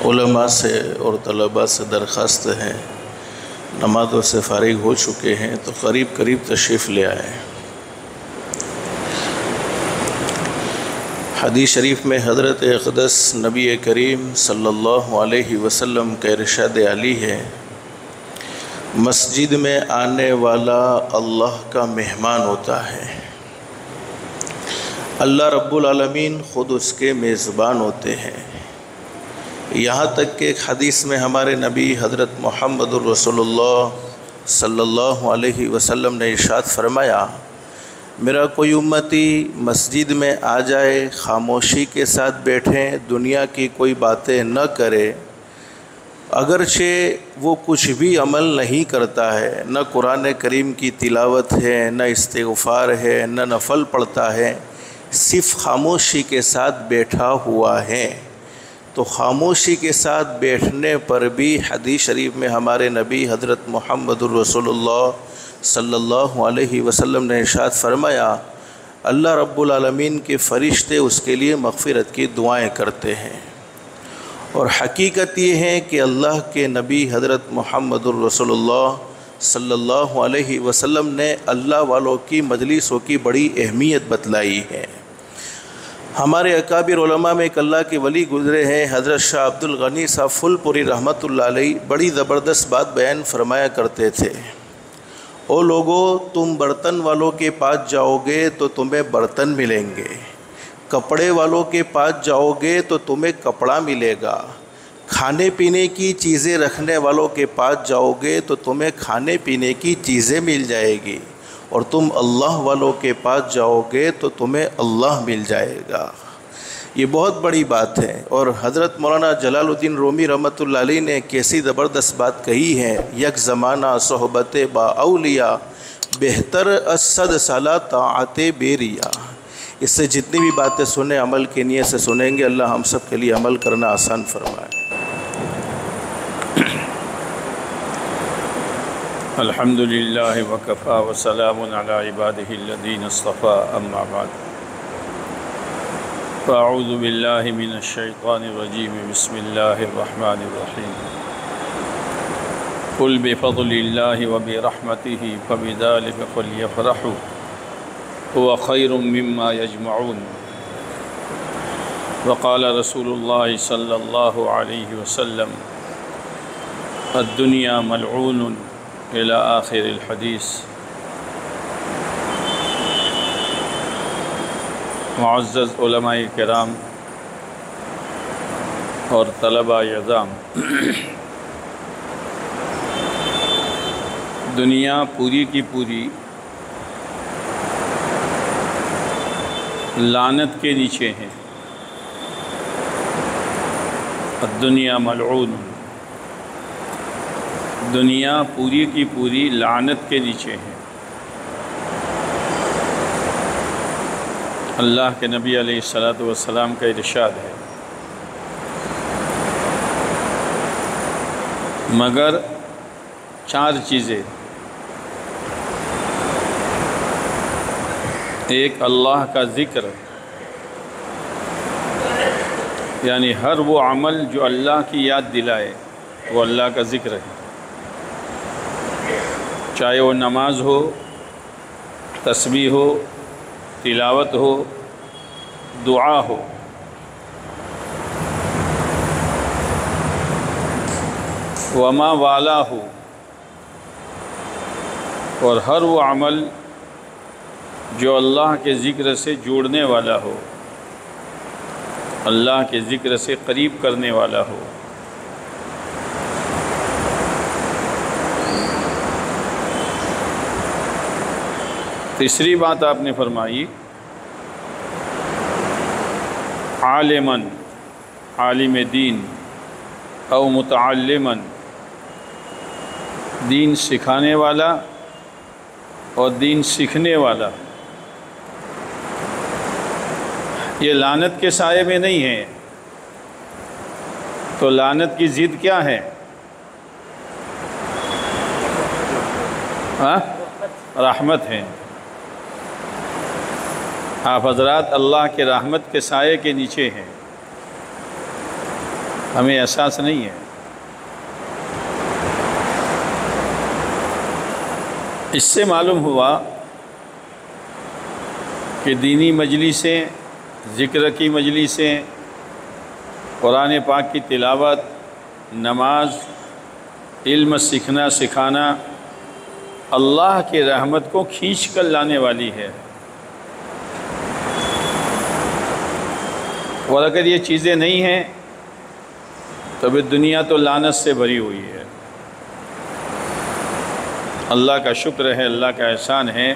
علماء سے اور طلباء سے درخواست ہے، نمازوں سے فارغ ہو چکے ہیں تو قریب تشریف لے آئیں۔ حدیث شریف میں حضرت اقدس نبی کریم صلی اللہ علیہ وسلم کا ارشاد علی ہے، مسجد میں آنے والا اللہ کا مہمان ہوتا ہے، اللہ رب العالمین خود اس کے میزبان ہوتے ہیں۔ یہاں تک کہ ایک حدیث میں ہمارے نبی حضرت محمد الرسول اللہ صلی اللہ علیہ وسلم نے ارشاد فرمایا، میرا کوئی امتی مسجد میں آ جائے، خاموشی کے ساتھ بیٹھیں، دنیا کی کوئی باتیں نہ کرے، اگرچہ وہ کچھ بھی عمل نہیں کرتا ہے، نہ قرآن کریم کی تلاوت ہے، نہ استغفار ہے، نہ نفل پڑھتا ہے، صرف خاموشی کے ساتھ بیٹھا ہوا ہے، تو خاموشی کے ساتھ بیٹھنے پر بھی حدیث شریف میں ہمارے نبی حضرت محمد الرسول اللہ صلی اللہ علیہ وسلم نے ارشاد فرمایا، اللہ رب العالمین کے فرشتے اس کے لیے مغفرت کی دعائیں کرتے ہیں۔ اور حقیقت یہ ہے کہ اللہ کے نبی حضرت محمد الرسول اللہ صلی اللہ علیہ وسلم نے اللہ والوں کی مجلسوں کی بڑی اہمیت بتلائی ہے۔ ہمارے اکابر علماء میں ایک اللہ کے ولی گزرے ہیں، حضرت شاہ عبد الغنی صاحب فل پوری رحمۃ اللہ علیہ، بڑی زبردست بات بیان فرمایا کرتے تھے، او لوگو تم برتن والوں کے پاس جاؤ گے تو تمہیں برتن ملیں گے، کپڑے والوں کے پاس جاؤ گے تو تمہیں کپڑا ملے گا، کھانے پینے کی چیزیں رکھنے والوں کے پاس جاؤ گے تو تمہیں کھانے پینے کی چیزیں مل جائے گی، اور تم اللہ والوں کے پاس جاؤ گے تو تمہیں اللہ مل جائے گا۔ یہ بہت بڑی بات ہے، اور حضرت مولانا جلال الدین رومی رحمۃ اللہ علیہ نے کیسی زبردست بات کہی ہے، یک زمانہ صحبت با اولیاء بہتر از 100 سالہ طاعت بے ریا۔ اس سے جتنی بھی باتیں سنیں عمل کی نیت سے سنیں گے، اللہ ہم سب کے لیے عمل کرنا آسان فرمائے۔ الحمد للہ وکفا وسلام علی عبادہ الذین اصطفیٰ، اما بعد فاعوذ باللہ من الشیطان الرجیم، بسم اللہ الرحمن الرحیم، قل بفضل اللہ وبرحمتہ فبذلک فلیفرحوا هو خیر مما یجمعون، وقال رسول اللہ صلی اللہ علیہ وسلم الدنیا ملعون الى آخر الحدیث۔ معزز علماء کرام اور طلباء اعظام، دنیا پوری کی پوری لعنت کے نیچے ہے، الدنیا ملعون، دنیا پوری کی پوری لعنت کے نیچے ہے۔ اللہ کے نبی علیہ الصلوۃ والسلام کا ارشاد ہے، مگر 4 چیزیں، ایک اللہ کا ذکر، یعنی ہر وہ عمل جو اللہ کی یاد دلائے وہ اللہ کا ذکر ہے، چاہے وہ نماز ہو، تسبیح ہو، تلاوت ہو، دعا ہو۔ وما والا ہو، اور ہر وہ عمل جو اللہ کے ذکر سے جوڑنے والا ہو، اللہ کے ذکر سے قریب کرنے والا ہو۔ تیسری بات آپ نے فرمائی، عالماً، عالم دین، او متعلماً، دین سکھانے والا اور دین سیکھنے والا۔ یہ لعنت کے سائے میں نہیں ہے، تو لعنت کی ضد کیا ہے؟ رحمت ہے۔ آپ حضرات اللہ کے رحمت کے سائے کے نیچے ہیں، ہمیں احساس نہیں ہے۔ اس سے معلوم ہوا کہ دینی مجلسیں، ذکر کی مجلسیں، قرآن پاک کی تلاوت، نماز، علم سیکھنا سکھانا اللہ کی رحمت کو کھینچ کر لانے والی ہے۔ اور اگر یہ چیزیں نہیں ہیں تو پھر دنیا تو لعنت سے بھری ہوئی ہے۔ اللہ کا شکر ہے، اللہ کا احسان ہے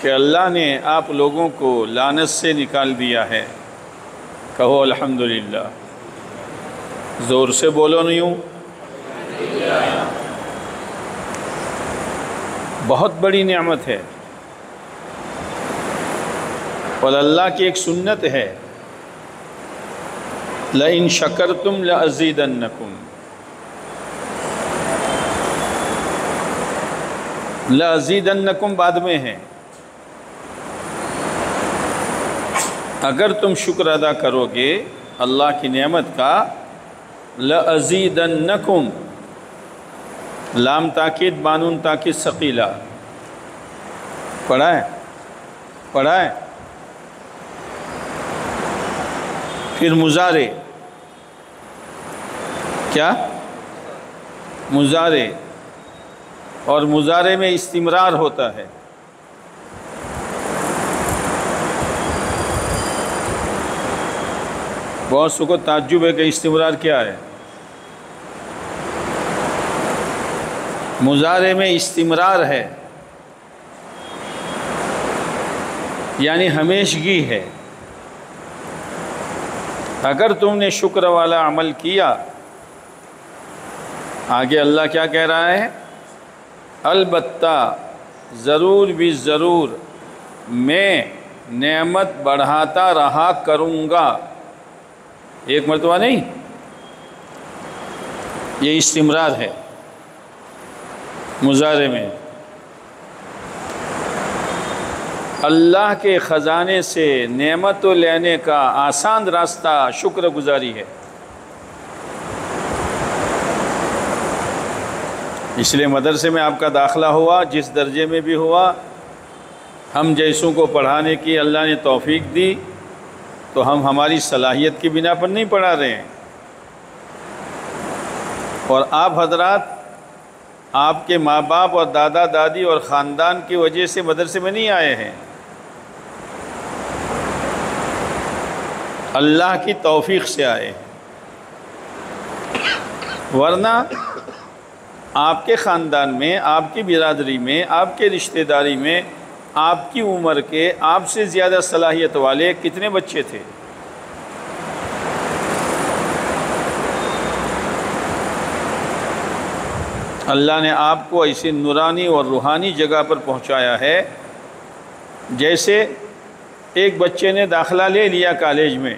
کہ اللہ نے آپ لوگوں کو لعنت سے نکال دیا ہے۔ کہو الحمدللہ، زور سے بولو نہیں ہوں۔ بہت بڑی نعمت ہے، اور اللہ کی ایک سنت ہے، لَإِن شَكَرْتُمْ لَأَزِيدَنَّكُمْ۔ لَأَزِيدَنَّكُمْ بعد میں ہے، اگر تم شکر ادا کرو گے اللہ کی نعمت کا، لَأَزِيدَنَّكُمْ، لام تاکید بانون تاکید ثقیلہ، پڑھا ہے۔ پھر مضارع، کیا؟ مضارع، اور مضارع میں استمرار ہوتا ہے۔ بہت سو کو تعجب ہے کہ استمرار کیا ہے۔ مضارع میں استمرار ہے، یعنی ہمیشگی ہے۔ اگر تم نے شکر والا عمل کیا، آگے اللہ کیا کہہ رہا ہے؟ البتہ ضرور بھی ضرور میں نعمت بڑھاتا رہا کروں گا۔ ایک مرتبہ نہیں، یہ استمرار ہے مضارع میں۔ اللہ کے خزانے سے نعمت لینے کا آسان راستہ شکر گزاری ہے۔ اس لیے مدرسے میں آپ کا داخلہ ہوا، جس درجے میں بھی ہوا، ہم جیسوں کو پڑھانے کی اللہ نے توفیق دی، تو ہم ہماری صلاحیت کی بنا پر نہیں پڑھا رہے ہیں۔ اور آپ حضرات، آپ کے ماں باپ اور دادا دادی اور خاندان کی وجہ سے مدرسے میں نہیں آئے ہیں، اللہ کی توفیق سے آئے ہیں۔ ورنہ آپ کے خاندان میں، آپ کی برادری میں، آپ کے رشتہ داری میں آپ کی عمر کے، آپ سے زیادہ صلاحیت والے کتنے بچے تھے؟ اللہ نے آپ کو ایسی نورانی اور روحانی جگہ پر پہنچایا ہے، جیسے ایک بچے نے داخلہ لے لیا کالج میں،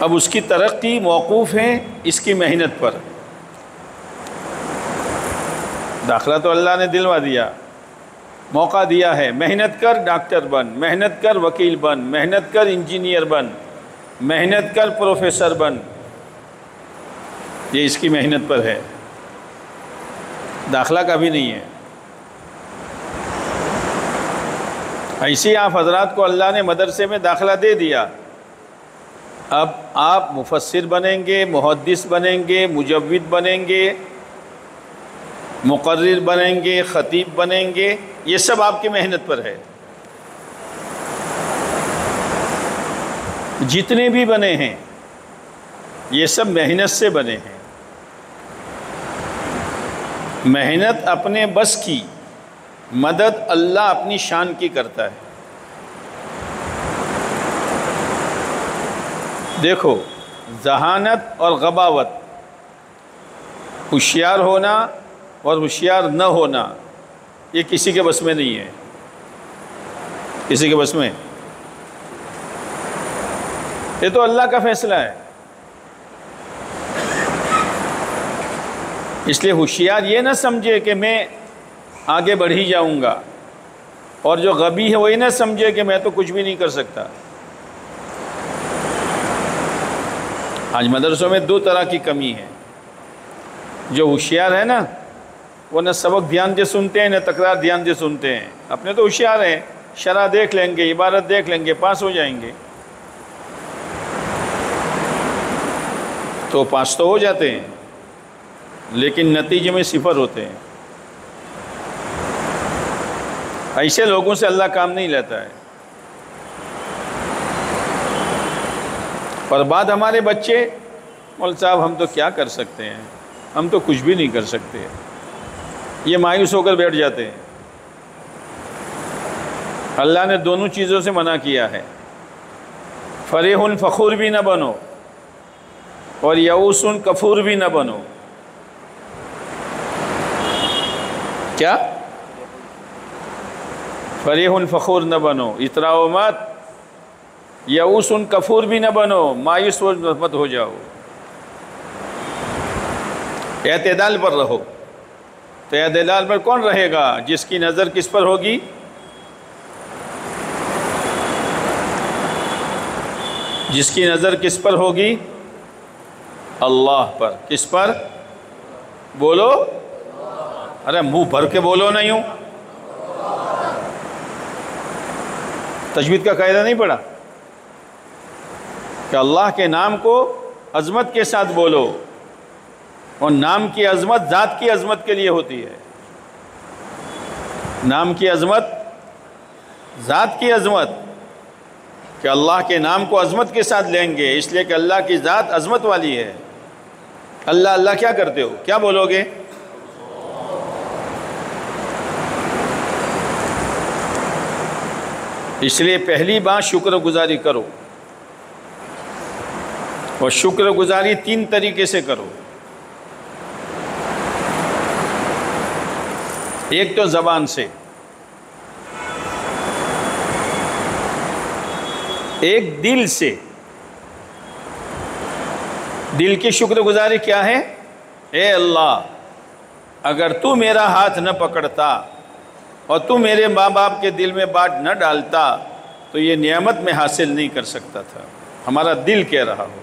اب اس کی ترقی موقوف ہے اس کی محنت پر۔ داخلہ تو اللہ نے دلوا دیا، موقع دیا ہے، محنت کر ڈاکٹر بن، محنت کر وکیل بن، محنت کر انجینئر بن، محنت کر پروفیسر بن، یہ اس کی محنت پر ہے، داخلہ کا بھی نہیں ہے۔ ایسے آپ حضرات کو اللہ نے مدرسے میں داخلہ دے دیا، اب آپ مفسر بنیں گے، محدث بنیں گے، مجود بنیں گے، مقرر بنیں گے، خطیب بنیں گے، یہ سب آپ کی محنت پر ہے۔ جتنے بھی بنے ہیں یہ سب محنت سے بنے ہیں۔ محنت اپنے بس کی، مدد اللہ اپنی شان کی کرتا ہے۔ دیکھو، ذہانت اور غباوت، ہوشیار ہونا اور ہوشیار نہ ہونا، یہ کسی کے بس میں نہیں ہے، کسی کے بس میں، یہ تو اللہ کا فیصلہ ہے۔ اس لیے ہوشیار یہ نہ سمجھے کہ میں آگے بڑھ ہی جاؤں گا، اور جو غبی ہے وہی نہ سمجھے کہ میں تو کچھ بھی نہیں کر سکتا۔ آج مدرسوں میں دو طرح کی کمی ہے. جو ہوشیار ہے نا وہ نہ سبق دھیان سے سنتے ہیں نہ تکرار دھیان سے سنتے ہیں. اپنے تو ہوشیار ہیں، شرح دیکھ لیں گے، عبارت دیکھ لیں گے، پاس ہو جائیں گے. تو پاس تو ہو جاتے ہیں لیکن نتیجے میں صفر ہوتے ہیں. ایسے لوگوں سے اللہ کام نہیں لیتا ہے. اور بعد ہمارے بچے، مول صاحب ہم تو کیا کر سکتے ہیں، ہم تو کچھ بھی نہیں کر سکتے، یہ مایوس ہو کر بیٹھ جاتے ہیں. اللہ نے دونوں چیزوں سے منع کیا ہے. فریح فخور بھی نہ بنو اور یئوس کفور بھی نہ بنو. کیا؟ فریح فخور نہ بنو، اتراؤ مت. یئوس کفور بھی نہ بنو، مایوس مت ہو جاؤ. اعتدال پر رہو. تو اعتدال پر کون رہے گا؟ جس کی نظر کس پر ہوگی؟ جس کی نظر کس پر ہوگی؟ اللہ پر. کس پر؟ بولو، ارے منہ بھر کے بولو نا. یوں تجوید کا قاعدہ نہیں پڑھا کہ اللہ کے نام کو عظمت کے ساتھ بولو، اور نام کی عظمت ذات کی عظمت کے لیے ہوتی ہے. نام کی عظمت ذات کی عظمت، کہ اللہ کے نام کو عظمت کے ساتھ لیں گے اس لیے کہ اللہ کی ذات عظمت والی ہے. اللہ اللہ کیا کرتے ہو؟ کیا بولو گے؟ اس لیے پہلی بات شکر گزاری کرو، اور شکر گزاری 3 طریقے سے کرو. ایک تو زبان سے، ایک دل سے. دل کی شکر گزاری کیا ہے؟ اے اللہ، اگر تو میرا ہاتھ نہ پکڑتا اور تو میرے ماں باپ کے دل میں بات نہ ڈالتا تو یہ نعمت میں حاصل نہیں کر سکتا تھا. ہمارا دل کہہ رہا ہو.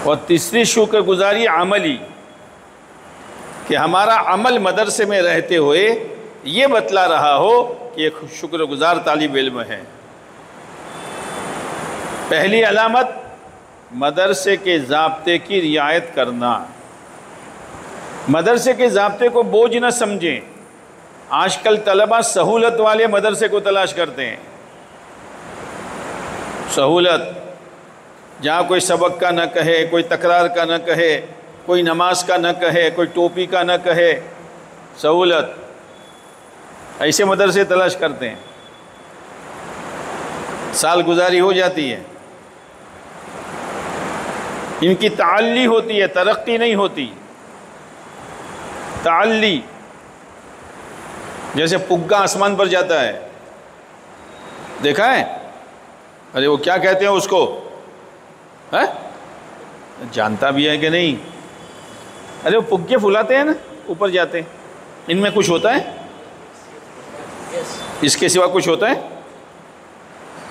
اور تیسری شکر گزاری عملی، کہ ہمارا عمل مدرسے میں رہتے ہوئے یہ بتلا رہا ہو کہ یہ شکر گزار طالب علم ہے. پہلی علامت مدرسے کے ضابطے کی رعایت کرنا. مدرسے کے ضابطے کو بوجھ نہ سمجھیں. آج کل طلبہ سہولت والے مدرسے کو تلاش کرتے ہیں. سہولت، جہاں کوئی سبق کا نہ کہے، کوئی تکرار کا نہ کہے، کوئی نماز کا نہ کہے، کوئی ٹوپی کا نہ کہے. سہولت، ایسے مدرسے تلاش کرتے ہیں. سال گزاری ہو جاتی ہے، ان کی تعلی ہوتی ہے، ترقی نہیں ہوتی. تعلی، جیسے پگا آسمان پر جاتا ہے، دیکھا ہے؟ ارے وہ کیا کہتے ہیں اس کو؟ جانتا بھی ہے کہ نہیں؟ ارے وہ پگے پھلاتے ہیں نا، اوپر جاتے ہیں. ان میں کچھ ہوتا ہے؟ اس کے سوا کچھ ہوتا ہے؟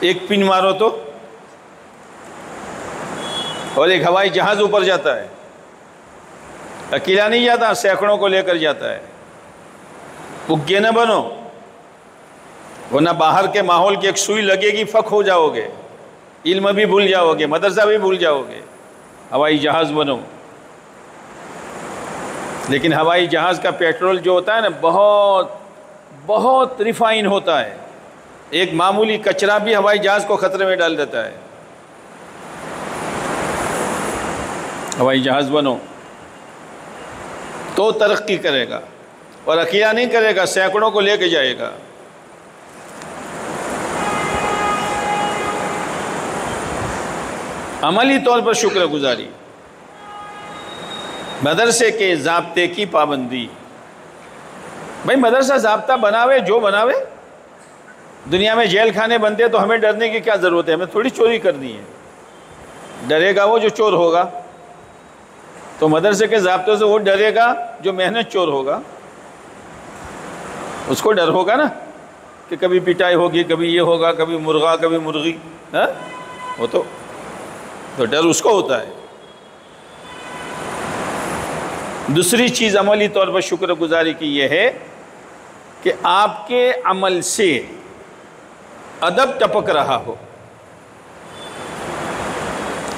ایک پن مارو تو، اور ایک ہوائی جہاز اوپر جاتا ہے. اکیلا نہیں جاتا، سینکڑوں کو لے کر جاتا ہے. پگے نہ بنو، ورنہ باہر کے ماحول کی ایک سوئی لگے گی، فک ہو جاؤ گے، علم بھی بھول جاؤ گے، مدرسہ بھی بھول جاؤ گے. ہوائی جہاز بنو. لیکن ہوائی جہاز کا پیٹرول جو ہوتا ہے نا، بہت بہت ریفائن ہوتا ہے. ایک معمولی کچرا بھی ہوائی جہاز کو خطرے میں ڈال دیتا ہے. ہوائی جہاز بنو تو ترقی کرے گا، اور اکیلا نہیں کرے گا، سینکڑوں کو لے کے جائے گا. عملی طور پر شکر گزاری، مدرسے کے ضابطے کی پابندی. بھائی مدرسہ ضابطہ بناوے جو بناوے. دنیا میں جیل خانے بنتے تو ہمیں ڈرنے کی کیا ضرورت ہے؟ ہمیں تھوڑی چوری کرنی ہے. ڈرے گا وہ جو چور ہوگا، تو مدرسے کے ضابطوں سے وہ ڈرے گا جو محنت چور ہوگا. اس کو ڈر ہوگا نا کہ کبھی پٹائی ہوگی، کبھی یہ ہوگا، کبھی مرغا، کبھی مرغی. وہ تو ڈر اس کو ہوتا ہے۔ دوسری چیز عملی طور پر شکر گزاری کی یہ ہے کہ آپ کے عمل سے ادب ٹپک رہا ہو۔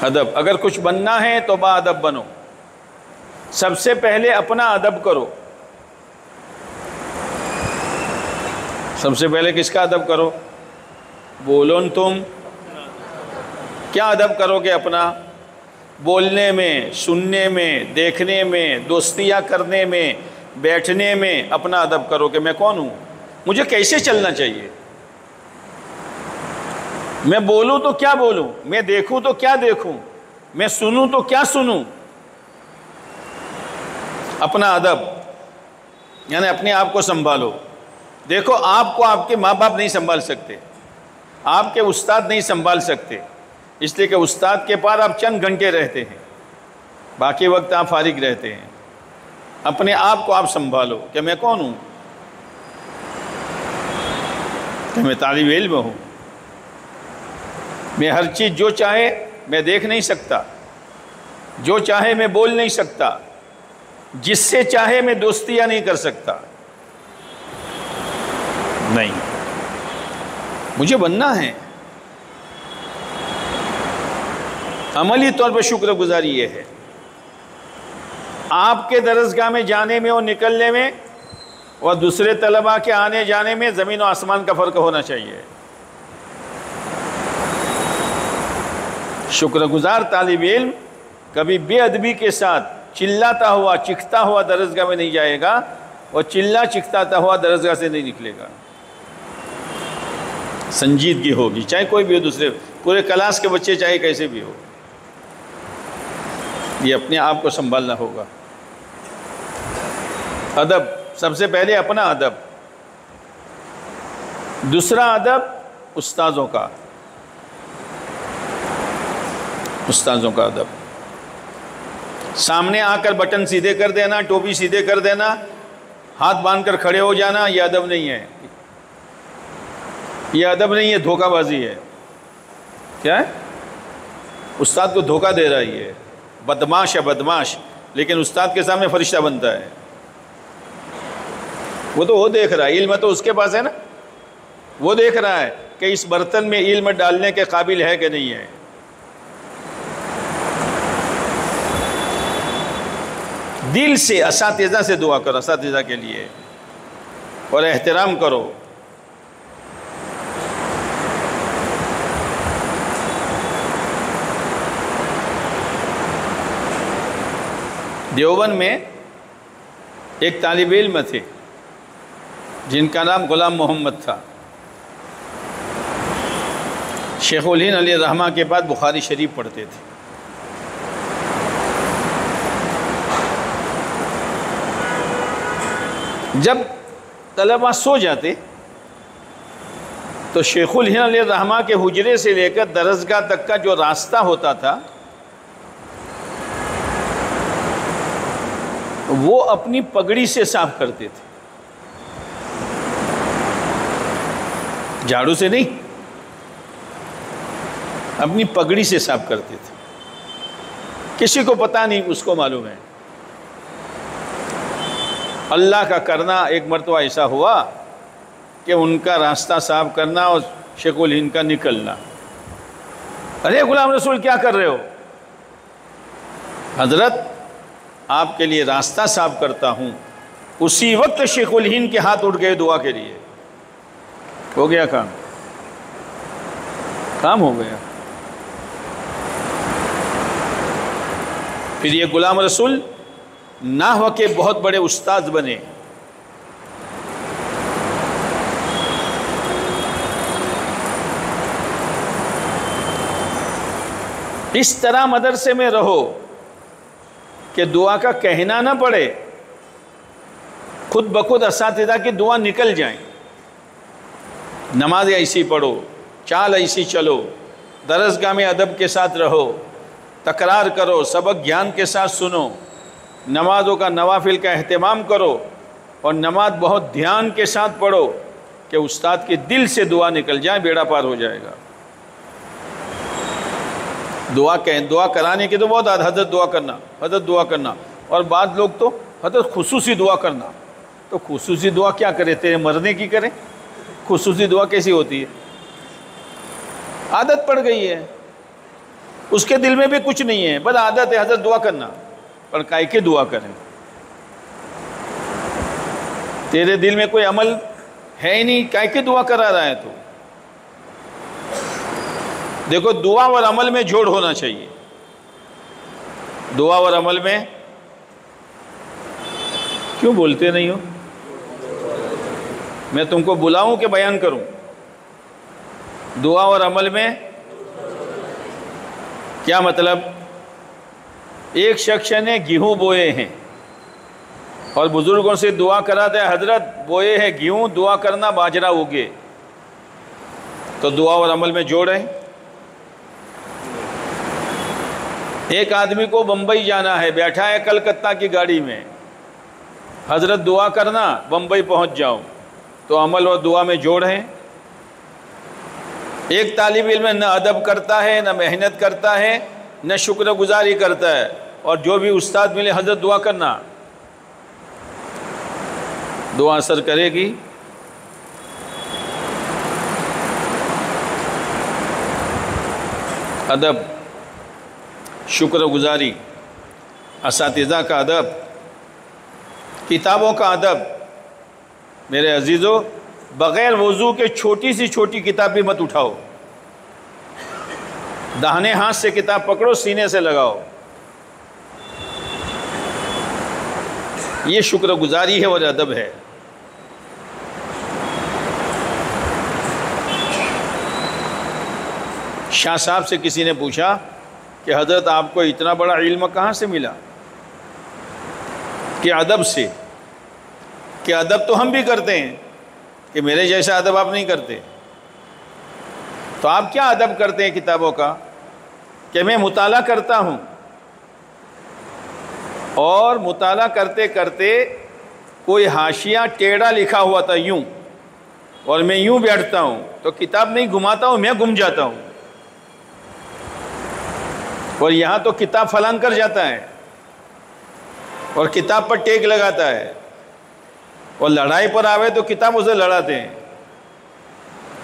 ادب، اگر کچھ بننا ہے تو با ادب بنو، سب سے پہلے اپنا ادب کرو۔ سب سے پہلے کس کا ادب کرو؟ بولو تم کیا ادب کرو گے اپنا؟ بولنے میں، سننے میں، دیکھنے میں، دوستیاں کرنے میں، بیٹھنے میں اپنا ادب کرو کہ میں کون ہوں، مجھے کیسے چلنا چاہیے، میں بولوں تو کیا بولوں، میں دیکھوں تو کیا دیکھوں، میں سنوں تو کیا سنوں۔ اپنا ادب یعنی اپنے آپ کو سنبھالو۔ دیکھو آپ کو آپ کے ماں باپ نہیں سنبھال سکتے، آپ کے استاد نہیں سنبھال سکتے، اس لیے کہ استاد کے پاس آپ چند گھنٹے رہتے ہیں، باقی وقت آپ فارغ رہتے ہیں۔ اپنے آپ کو آپ سنبھالو کہ میں کون ہوں، کہ میں طالب علم ہوں، میں ہر چیز جو چاہے میں دیکھ نہیں سکتا، جو چاہے میں بول نہیں سکتا، جس سے چاہے میں دوستیاں نہیں کر سکتا، نہیں، مجھے بننا ہے۔ عملی طور پر شکر گزاری یہ ہے، آپ کے درسگاہ میں جانے میں اور نکلنے میں اور دوسرے طلباء کے آنے جانے میں زمین و آسمان کا فرق ہونا چاہیے۔ شکر گزار طالب علم کبھی بے ادبی کے ساتھ چلاتا ہوا چکھتا ہوا درسگاہ میں نہیں جائے گا، اور چلا چکھتا ہوا درسگاہ سے نہیں نکلے گا۔ سنجیدگی ہوگی، چاہے کوئی بھی ہو، دوسرے پورے کلاس کے بچے چاہے کیسے بھی ہو، یہ اپنے آپ کو سنبھالنا ہوگا۔ ادب، سب سے پہلے اپنا ادب۔ دوسرا ادب استاذوں کا، استاذوں کا ادب۔ سامنے آ کر بٹن سیدھے کر دینا، ٹوپی سیدھے کر دینا، ہاتھ باندھ کر کھڑے ہو جانا، یہ ادب نہیں ہے، یہ ادب نہیں ہے، دھوکہ بازی ہے۔ کیا ہے؟ استاد کو دھوکہ دے رہا ہے، بدماش ہے بدماش، لیکن استاد کے سامنے فرشتہ بنتا ہے۔ وہ تو وہ دیکھ رہا ہے، علم تو اس کے پاس ہے نا، وہ دیکھ رہا ہے کہ اس برتن میں علم ڈالنے کے قابل ہے کہ نہیں ہے۔ دل سے اساتذہ سے دعا کرو، اساتذہ کے لیے، اور احترام کرو۔ دیوبند میں ایک طالب علم تھے جن کا نام غلام محمد تھا۔ شیخ الہند علیہ الرحمہ کے بعد بخاری شریف پڑھتے تھے۔ جب طلبہ سو جاتے تو شیخ الہند علیہ الرحمہ کے حجرے سے لے کر درسگاہ تک کا جو راستہ ہوتا تھا وہ اپنی پگڑی سے صاف کرتے تھے، جھاڑو سے نہیں، اپنی پگڑی سے صاف کرتے تھے۔ کسی کو پتہ نہیں، اس کو معلوم ہے۔ اللہ کا کرنا، ایک مرتبہ ایسا ہوا کہ ان کا راستہ صاف کرنا اور شیخ الہند کا نکلنا۔ ارے غلام رسول کیا کر رہے ہو؟ حضرت آپ کے لیے راستہ صاف کرتا ہوں۔ اسی وقت شیخ الہند کے ہاتھ اٹھ گئے دعا کے لیے، ہو گیا کام، کام ہو گیا۔ پھر یہ غلام رسول نحو کے بہت بڑے استاد بنے۔ اس طرح مدرسے میں رہو کہ دعا کا کہنا نہ پڑے، خود بخود اساتذہ کی دعا نکل جائیں۔ نماز ایسی پڑھو، چال ایسی چلو، درسگاہ میں ادب کے ساتھ رہو، تکرار کرو، سبق گیان کے ساتھ سنو، نمازوں کا نوافل کا اہتمام کرو، اور نماز بہت دھیان کے ساتھ پڑھو کہ استاد کے دل سے دعا نکل جائے، بیڑا پار ہو جائے گا۔ دعا کرانے کی تو بہت حضرت دعا کرنا، حضرت دعا کرنا، اور بعض لوگ تو حضرت خصوصی دعا کرنا. تو خصوصی دعا کیا کرے؟ تیرے مرنے کی کرے؟ خصوصی دعا کیسی ہوتی ہے؟ عادت پڑ گئی ہے، اس کے دل میں بھی کچھ نہیں ہے، بس عادت ہے حضرت دعا کرنا. پر کائے کے دعا کریں؟ تیرے دل میں کوئی عمل ہے ہی نہیں، کائے کے دعا کرا رہا ہے تو؟ دیکھو، دعا اور عمل میں جوڑ ہونا چاہیے. دعا اور عمل میں کیوں بولتے نہیں ہو؟ میں تم کو بلاؤں کہ بیان کروں؟ دعا اور عمل میں کیا مطلب؟ ایک شخص نے گیہوں بوئے ہیں اور بزرگوں سے دعا کراتا ہے، حضرت بوئے ہیں گیہوں، دعا کرنا باجرہ اگے. تو دعا اور عمل میں جوڑ ہے. ایک آدمی کو بمبئی جانا ہے، بیٹھا ہے کلکتہ کی گاڑی میں، حضرت دعا کرنا بمبئی پہنچ جاؤں. تو عمل اور دعا میں جوڑ ہے. ایک طالب علم نہ ادب کرتا ہے، نہ محنت کرتا ہے، نہ شکر گزاری کرتا ہے، اور جو بھی استاد ملے حضرت دعا کرنا. دعا اثر کرے گی؟ ادب، شکر گزاری، اساتذہ کا ادب، کتابوں کا ادب. میرے عزیزو، بغیر وضو کے چھوٹی سی چھوٹی کتاب بھی مت اٹھاؤ. داہنے ہاتھ سے کتاب پکڑو، سینے سے لگاؤ. یہ شکر گزاری ہے اور ادب ہے. شاہ صاحب سے کسی نے پوچھا کہ حضرت آپ کو اتنا بڑا علم کہاں سے ملا؟ کہ ادب سے. کہ ادب تو ہم بھی کرتے ہیں، کہ میرے جیسا ادب آپ نہیں کرتے. تو آپ کیا ادب کرتے ہیں کتابوں کا؟ کہ میں مطالعہ کرتا ہوں، اور مطالعہ کرتے کرتے کوئی حاشیہ ٹیڑھا لکھا ہوا تھا یوں، اور میں یوں بیٹھتا ہوں، تو کتاب نہیں گھماتا ہوں، میں گم جاتا ہوں. اور یہاں تو کتاب پھلانگ کر جاتا ہے اور کتاب پر ٹیک لگاتا ہے، اور لڑائی پر آوے تو کتاب اسے لڑاتے ہیں.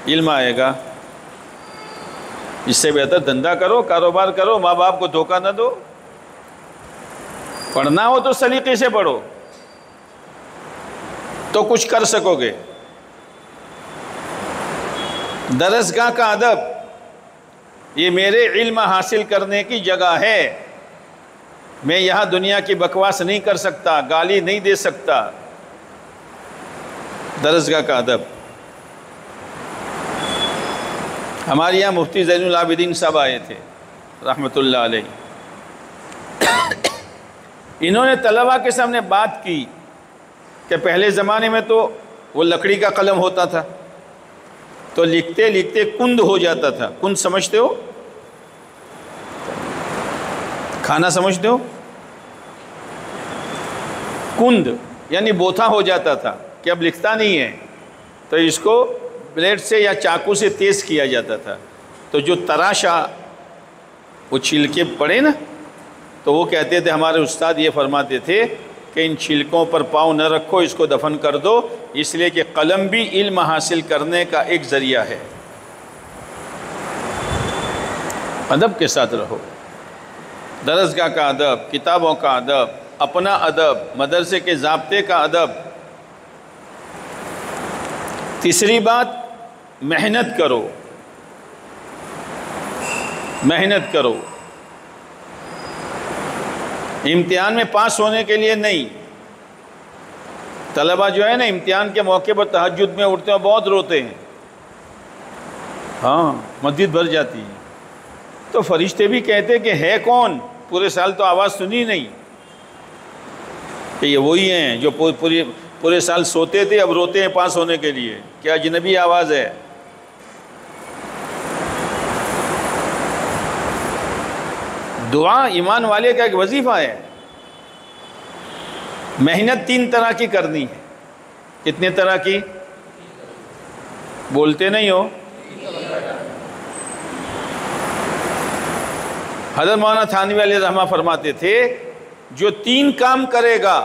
علم آئے گا؟ اس سے بہتر دھندا کرو، کاروبار کرو، ماں باپ کو دھوکہ نہ دو. پڑھنا ہو تو سلیقے سے پڑھو تو کچھ کر سکو گے. درسگاہ کا ادب، یہ میرے علم حاصل کرنے کی جگہ ہے. میں یہاں دنیا کی بکواس نہیں کر سکتا، گالی نہیں دے سکتا. درسگاہ کا ادب. ہمارے یہاں مفتی زین العابدین صاحب آئے تھے رحمۃ اللہ علیہ. انہوں نے طلباء کے سامنے بات کی کہ پہلے زمانے میں تو وہ لکڑی کا قلم ہوتا تھا، تو لکھتے لکھتے کند ہو جاتا تھا. کند سمجھتے ہو؟ کھانا سمجھتے ہو؟ کند یعنی بوتھا ہو جاتا تھا کہ اب لکھتا نہیں ہے، تو اس کو بلیڈ سے یا چاقو سے تیز کیا جاتا تھا. تو جو تراشا وہ چھلکے پڑے نا، تو وہ کہتے تھے، ہمارے استاد یہ فرماتے تھے کہ ان چھلکوں پر پاؤں نہ رکھو، اس کو دفن کر دو، اس لیے کہ قلم بھی علم حاصل کرنے کا ایک ذریعہ ہے. ادب کے ساتھ رہو. درسگاہ کا ادب، کتابوں کا ادب، اپنا ادب، مدرسے کے ضابطے کا ادب. تیسری بات، محنت کرو. محنت کرو. امتحان میں پاس ہونے کے لیے نہیں. طلبہ جو ہے نا، امتحان کے موقع پر تہجد میں اٹھتے ہیں، بہت روتے ہیں. ہاں، مسجد بھر جاتی ہے. تو فرشتے بھی کہتے کہ ہے کون؟ پورے سال تو آواز سنی نہیں. کہ یہ وہی ہیں جو پورے سال سوتے تھے، اب روتے ہیں پاس ہونے کے لیے. کیا اجنبی آواز ہے؟ دعا ایمان والے کا ایک وظیفہ ہے. محنت 3 طرح کی کرنی ہے. کتنے طرح کی؟ بولتے نہیں ہو. حضرت مولانا تھانوی علیہ رحمہ فرماتے تھے جو 3 کام کرے گا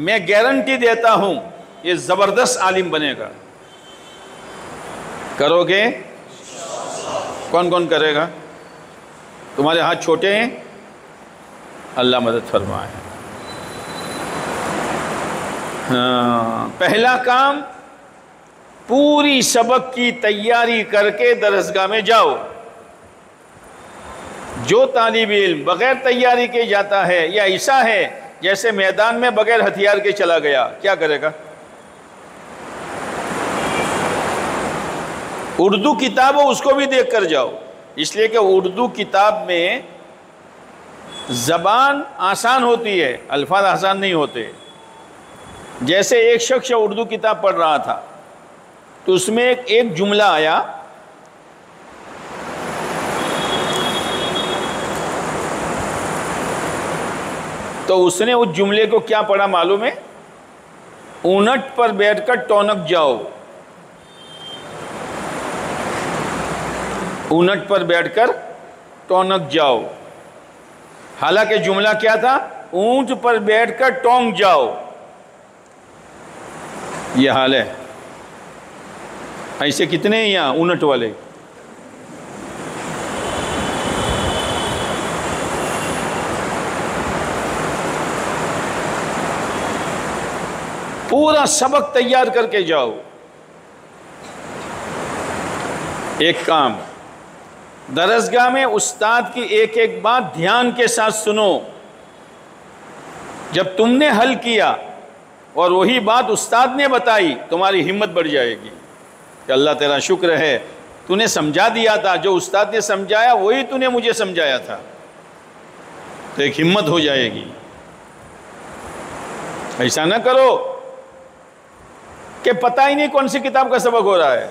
میں گارنٹی دیتا ہوں یہ زبردست عالم بنے گا. کرو گے؟ کون کون کرے گا؟ تمہارے ہاتھ چھوٹے ہیں، اللہ مدد فرمائے. پہلا کام پوری سبق کی تیاری کر کے درسگاہ میں جاؤ. جو طالب علم بغیر تیاری کے جاتا ہے یا ایسا ہے جیسے میدان میں بغیر ہتھیار کے چلا گیا، کیا کرے گا؟ اردو کتاب ہو اس کو بھی دیکھ کر جاؤ، اس لیے کہ اردو کتاب میں زبان آسان ہوتی ہے، الفاظ آسان نہیں ہوتے. جیسے ایک شخص اردو کتاب پڑھ رہا تھا تو اس میں ایک جملہ آیا، تو اس نے اس جملے کو کیا پڑھا معلوم ہے؟ اونٹ پر بیٹھ کر ٹونک جاؤ. اونٹ پر بیٹھ کر ٹونک جاؤ. حالانکہ جملہ کیا تھا؟ اونٹ پر بیٹھ کر ٹونک جاؤ. یہ حال ہے. ایسے کتنے ہیں یہاں اونٹ والے؟ پورا سبق تیار کر کے جاؤ. ایک کام، درسگاہ میں استاد کی ایک ایک بات دھیان کے ساتھ سنو. جب تم نے حل کیا اور وہی بات استاد نے بتائی تمہاری ہمت بڑھ جائے گی کہ اللہ تیرا شکر ہے تو نے سمجھا دیا تھا، جو استاد نے سمجھایا وہی تو نے مجھے سمجھایا تھا. تو ایک ہمت ہو جائے گی. ایسا نہ کرو کہ پتہ ہی نہیں کون سی کتاب کا سبق ہو رہا ہے.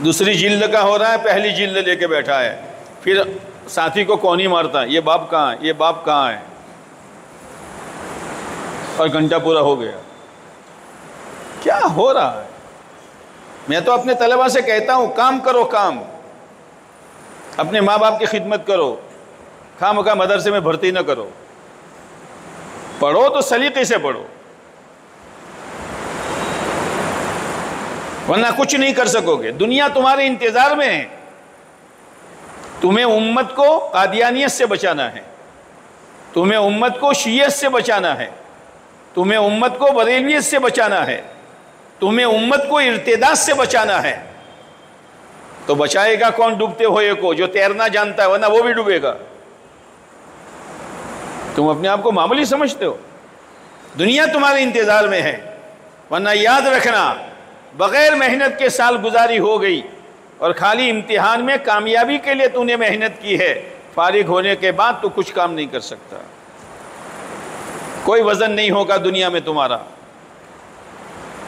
دوسری جلد کا ہو رہا ہے، پہلی جلد لے کے بیٹھا ہے، پھر ساتھی کو کون ہی مارتا ہے، یہ باب کہاں ہے، یہ باب کہاں ہے، اور گھنٹہ پورا ہو گیا. کیا ہو رہا ہے؟ میں تو اپنے طلبہ سے کہتا ہوں کام کرو، کام. اپنے ماں باپ کی خدمت کرو، خواہ مخواہ مدرسے میں بھرتی نہ کرو. پڑھو تو سلیقے سے پڑھو، ورنہ کچھ نہیں کر سکو گے. دنیا تمہارے انتظار میں ہے. تمہیں امت کو قادیانیت سے بچانا ہے، تمہیں امت کو شیعیت سے بچانا ہے، تمہیں امت کو بریلویت سے بچانا ہے، تمہیں امت کو ارتداد سے بچانا ہے. تو بچائے گا کون ڈوبتے ہوئے کو؟ جو تیرنا جانتا ہے، ورنہ وہ بھی ڈوبے گا. تم اپنے آپ کو معمولی سمجھتے ہو. دنیا تمہارے انتظار میں ہے، ورنہ یاد رکھنا بغیر محنت کے سال گزاری ہو گئی اور خالی امتحان میں کامیابی کے لیے تو نے محنت کی ہے. فارغ ہونے کے بعد تو کچھ کام نہیں کر سکتا. کوئی وزن نہیں ہوگا دنیا میں تمہارا.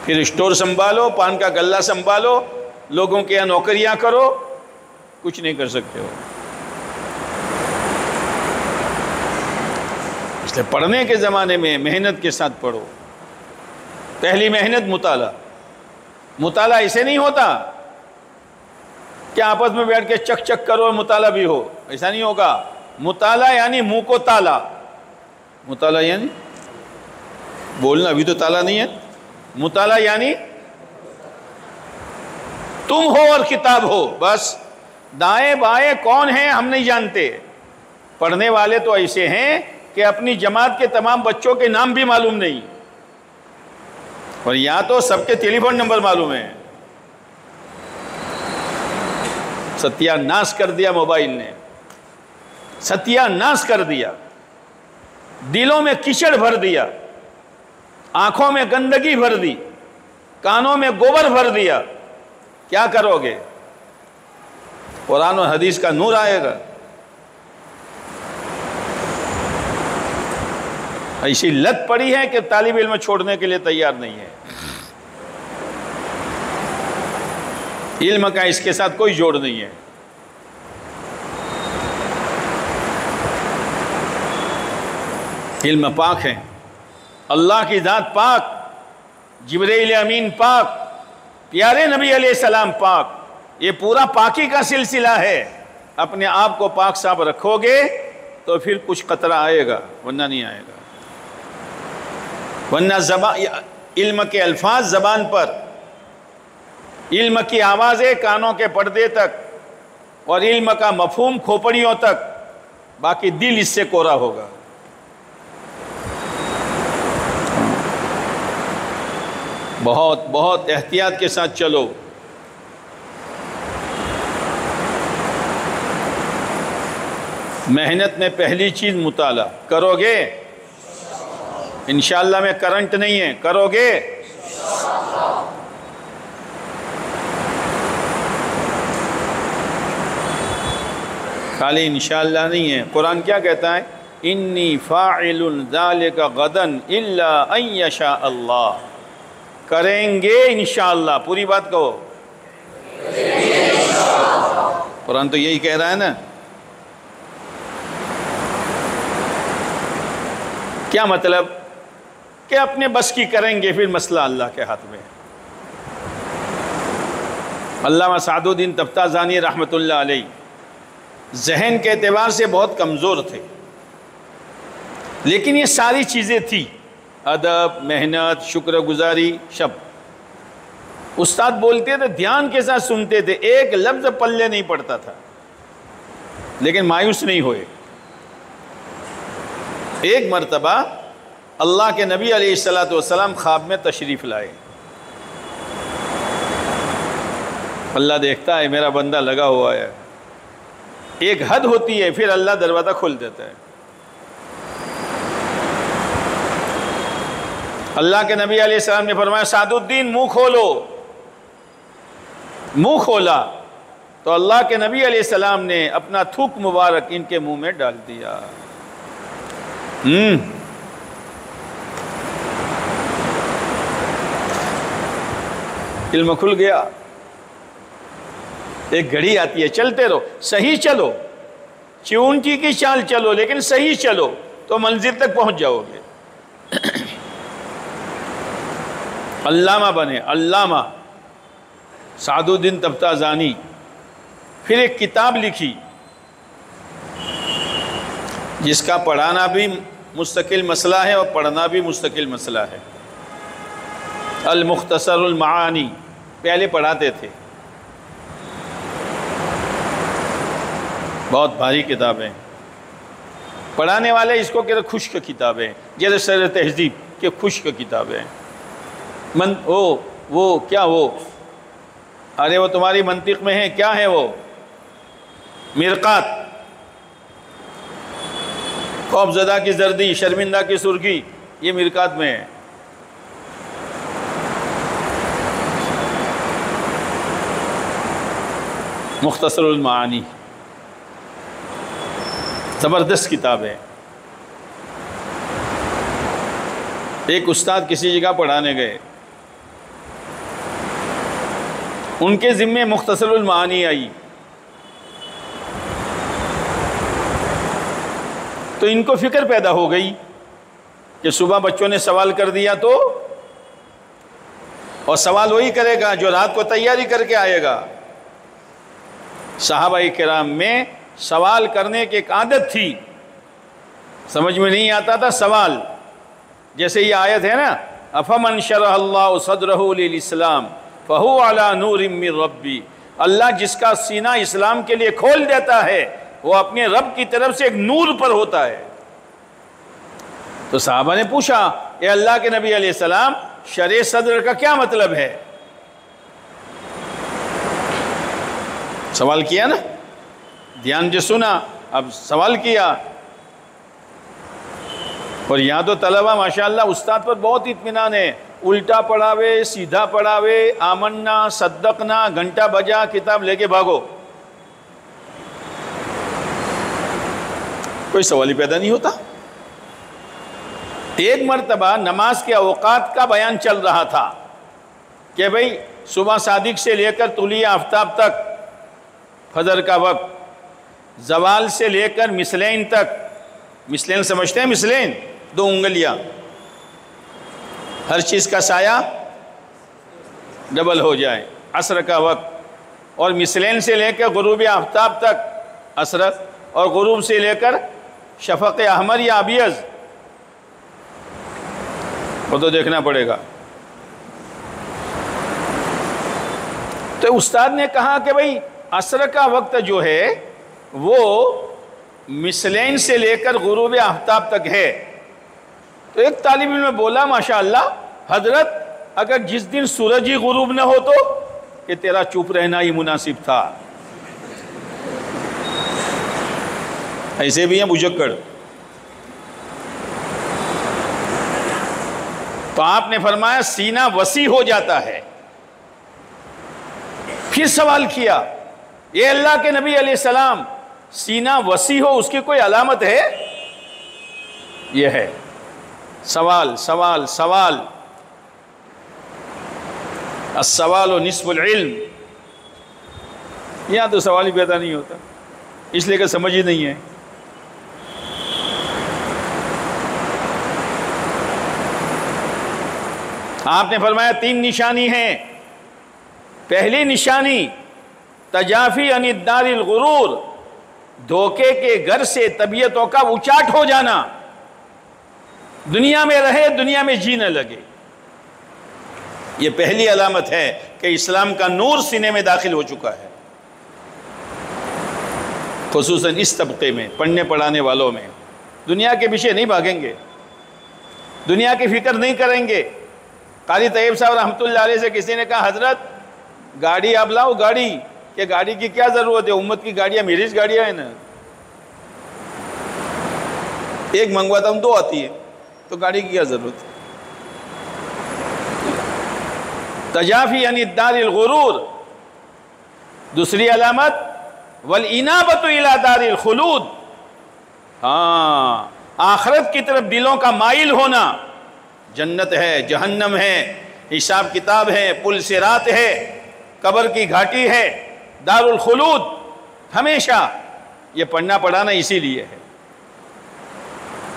پھر اسٹور سنبھالو، پان کا گلہ سنبھالو، لوگوں کے یہاں نوکریاں کرو، کچھ نہیں کر سکتے ہو. اس لیے پڑھنے کے زمانے میں محنت کے ساتھ پڑھو. پہلی محنت مطالعہ. مطالعہ اسے نہیں ہوتا کہ آپس میں بیٹھ کے چک چک کرو اور مطالعہ بھی ہو، ایسا نہیں ہوگا. مطالعہ یعنی منہ کو تالا. مطالعہ یعنی بولنا، ابھی تو تالا نہیں ہے. مطالعہ یعنی تم ہو اور کتاب ہو، بس. دائیں بائیں کون ہیں ہم نہیں جانتے. پڑھنے والے تو ایسے ہیں کہ اپنی جماعت کے تمام بچوں کے نام بھی معلوم نہیں، اور یہاں تو سب کے ٹیلی فون نمبر معلوم ہیں. ستیہ ناش کر دیا موبائل نے، ستیہ ناش کر دیا. دلوں میں کیچڑ بھر دیا، آنکھوں میں گندگی بھر دی، کانوں میں گوبر بھر دیا. کیا کرو گے؟ قرآن و حدیث کا نور آئے گا. ایسی لت پڑی ہے کہ طالب علم چھوڑنے کے لیے تیار نہیں ہے. علم کا اس کے ساتھ کوئی جوڑ نہیں ہے. علم پاک ہے، اللہ کی ذات پاک، جبرائیل امین پاک، پیارے نبی علیہ السلام پاک، یہ پورا پاکی کا سلسلہ ہے. اپنے آپ کو پاک صاف رکھو گے تو پھر کچھ قطرہ آئے گا، ورنہ نہیں آئے گا. ورنہ علم کے الفاظ زبان پر، علم کی آوازیں کانوں کے پردے تک، اور علم کا مفہوم کھوپڑیوں تک، باقی دل اس سے کورا ہوگا. بہت بہت احتیاط کے ساتھ چلو. محنت میں پہلی چیز مطالعہ کرو گے، انشاءاللہ میں کرنٹ نہیں ہے، کرو گے خالی انشاءاللہ نہیں ہے. قرآن کیا کہتا ہے؟ انی فاعل ذالک غدا الا ان یشاء اللہ. کریں گے انشاءاللہ، پوری بات کہو. قرآن تو یہی کہہ رہا ہے نا. کیا مطلب؟ کہ اپنے بس کی کریں گے، پھر مسئلہ اللہ کے ہاتھ میں. علامہ سعد الدین تفتازانی رحمۃ اللہ علیہ ذہن کے اعتبار سے بہت کمزور تھے، لیکن یہ ساری چیزیں تھی، ادب، محنت، شکر گزاری، شب. استاد بولتے تھے، دھیان کے ساتھ سنتے تھے، ایک لفظ پلے نہیں پڑتا تھا، لیکن مایوس نہیں ہوئے. ایک مرتبہ اللہ کے نبی علیہ السلام خواب میں تشریف لائے. اللہ دیکھتا ہے میرا بندہ لگا ہوا ہے. ایک حد ہوتی ہے، پھر اللہ دروازہ کھول دیتا ہے. اللہ کے نبی علیہ السلام نے فرمایا سعد الدین منہ کھولو. منہ کھولا تو اللہ کے نبی علیہ السلام نے اپنا تھوک مبارک ان کے منہ میں ڈال دیا. علم کھل گیا. ایک گھڑی آتی ہے، چلتے رہو، صحیح چلو، چونٹی کی چال چلو، لیکن صحیح چلو تو منزل تک پہنچ جاؤ گے. علامہ بنے، علامہ سعد الدین تفتازانی. پھر ایک کتاب لکھی جس کا پڑھانا بھی مستقل مسئلہ ہے اور پڑھنا بھی مستقل مسئلہ ہے. المختصر المعانی پہلے پڑھاتے تھے، بہت بھاری کتابیں. پڑھانے والے اس کو کہتے ہیں خشک کتابیں، جیسے سر تہذیب کے خشک کتابیں. وہ کیا وہ ارے وہ تمہاری منطق میں ہے، کیا ہے وہ؟ مرقات. خوف زدہ کی زردی، شرمندہ کی سرخی، یہ مرقات میں ہے. مختصر المعانی زبردست کتاب ہے. ایک استاد کسی جگہ پڑھانے گئے، ان کے ذمے مختصر المعانی آئی تو ان کو فکر پیدا ہو گئی کہ صبح بچوں نے سوال کر دیا تو، اور سوال وہی کرے گا جو رات کو تیاری کر کے آئے گا. صحابہ کرام میں سوال کرنے کی ایک عادت تھی، سمجھ میں نہیں آتا تھا سوال. جیسے یہ آیت ہے نا، افمن شرح اللہ صدرہ للاسلام فہو علی نور من ربی. اللہ جس کا سینہ اسلام کے لیے کھول دیتا ہے وہ اپنے رب کی طرف سے ایک نور پر ہوتا ہے. تو صحابہ نے پوچھا، اے اللہ کے نبی علیہ السلام، شرح صدر کا کیا مطلب ہے؟ سوال کیا نا، دھیان سے سنا، اب سوال کیا. اور یہاں تو طلبہ ماشاءاللہ استاد پر بہت اطمینان ہے، الٹا پڑھاوے، سیدھا پڑھاوے، آمنا صدقنا، گھنٹہ بجا، کتاب لے کے بھاگو، کوئی سوال ہی پیدا نہیں ہوتا. ایک مرتبہ نماز کے اوقات کا بیان چل رہا تھا کہ بھئی صبح صادق سے لے کر طلوع آفتاب تک فجر کا وقت، زوال سے لے کر مثلین تک. مثلین سمجھتے ہیں؟ مثلین 2 انگلیاں، ہر چیز کا سایہ ڈبل ہو جائے. عصر کا وقت اور مثلین سے لے کر غروب آفتاب تک عصرت، اور غروب سے لے کر شفق احمر یا ابیض، وہ تو دیکھنا پڑے گا۔ تو استاد نے کہا کہ بھئی عصر کا وقت جو ہے وہ مثلین سے لے کر غروب آفتاب تک ہے۔ تو ایک طالب علم بولا ماشاءاللہ حضرت اگر جس دن سورج ہی غروب نہ ہو تو کہ تیرا چپ رہنا ہی مناسب تھا۔ ایسے بھی ہیں بجکڑ۔ تو آپ نے فرمایا سینہ وسیع ہو جاتا ہے۔ پھر سوال کیا، اے اللہ کے نبی علیہ السلام، سینہ وسیع ہو اس کی کوئی علامت ہے؟ یہ ہے سوال سوال سوال، السوال و نصف العلم۔ یہاں تو سوال ہی پیدا نہیں ہوتا، اس لیے کہ سمجھ ہی نہیں ہے۔ آپ نے فرمایا 3 نشانی ہیں۔ پہلی نشانی تجافی عن الدار الغرور، دھوکے کے گھر سے طبیعتوں کا اچاٹ ہو جانا، دنیا میں رہے دنیا میں جینے لگے۔ یہ پہلی علامت ہے کہ اسلام کا نور سینے میں داخل ہو چکا ہے، خصوصاً اس طبقے میں، پڑھنے پڑھانے والوں میں۔ دنیا کے پیچھے نہیں بھاگیں گے، دنیا کی فکر نہیں کریں گے۔ قاری طیب صاحب رحمۃ اللہ علیہ سے کسی نے کہا حضرت گاڑی آپ لاؤ، گاڑی، کہ گاڑی کی کیا ضرورت ہے، امت کی گاڑیاں میری گاڑیاں ہیں نا، ایک منگواتا ہوں 2 آتی ہے، تو گاڑی کی کیا ضرورت ہے؟ تجافی یعنی دار الغرور۔ دوسری علامت والانابۃ الی دار الخلود، آخرت کی طرف دلوں کا مائل ہونا۔ جنت ہے، جہنم ہے، حساب کتاب ہے، پل صراط ہے، قبر کی گھاٹی ہے، دار الخلود، ہمیشہ۔ یہ پڑھنا پڑھانا اسی لیے ہے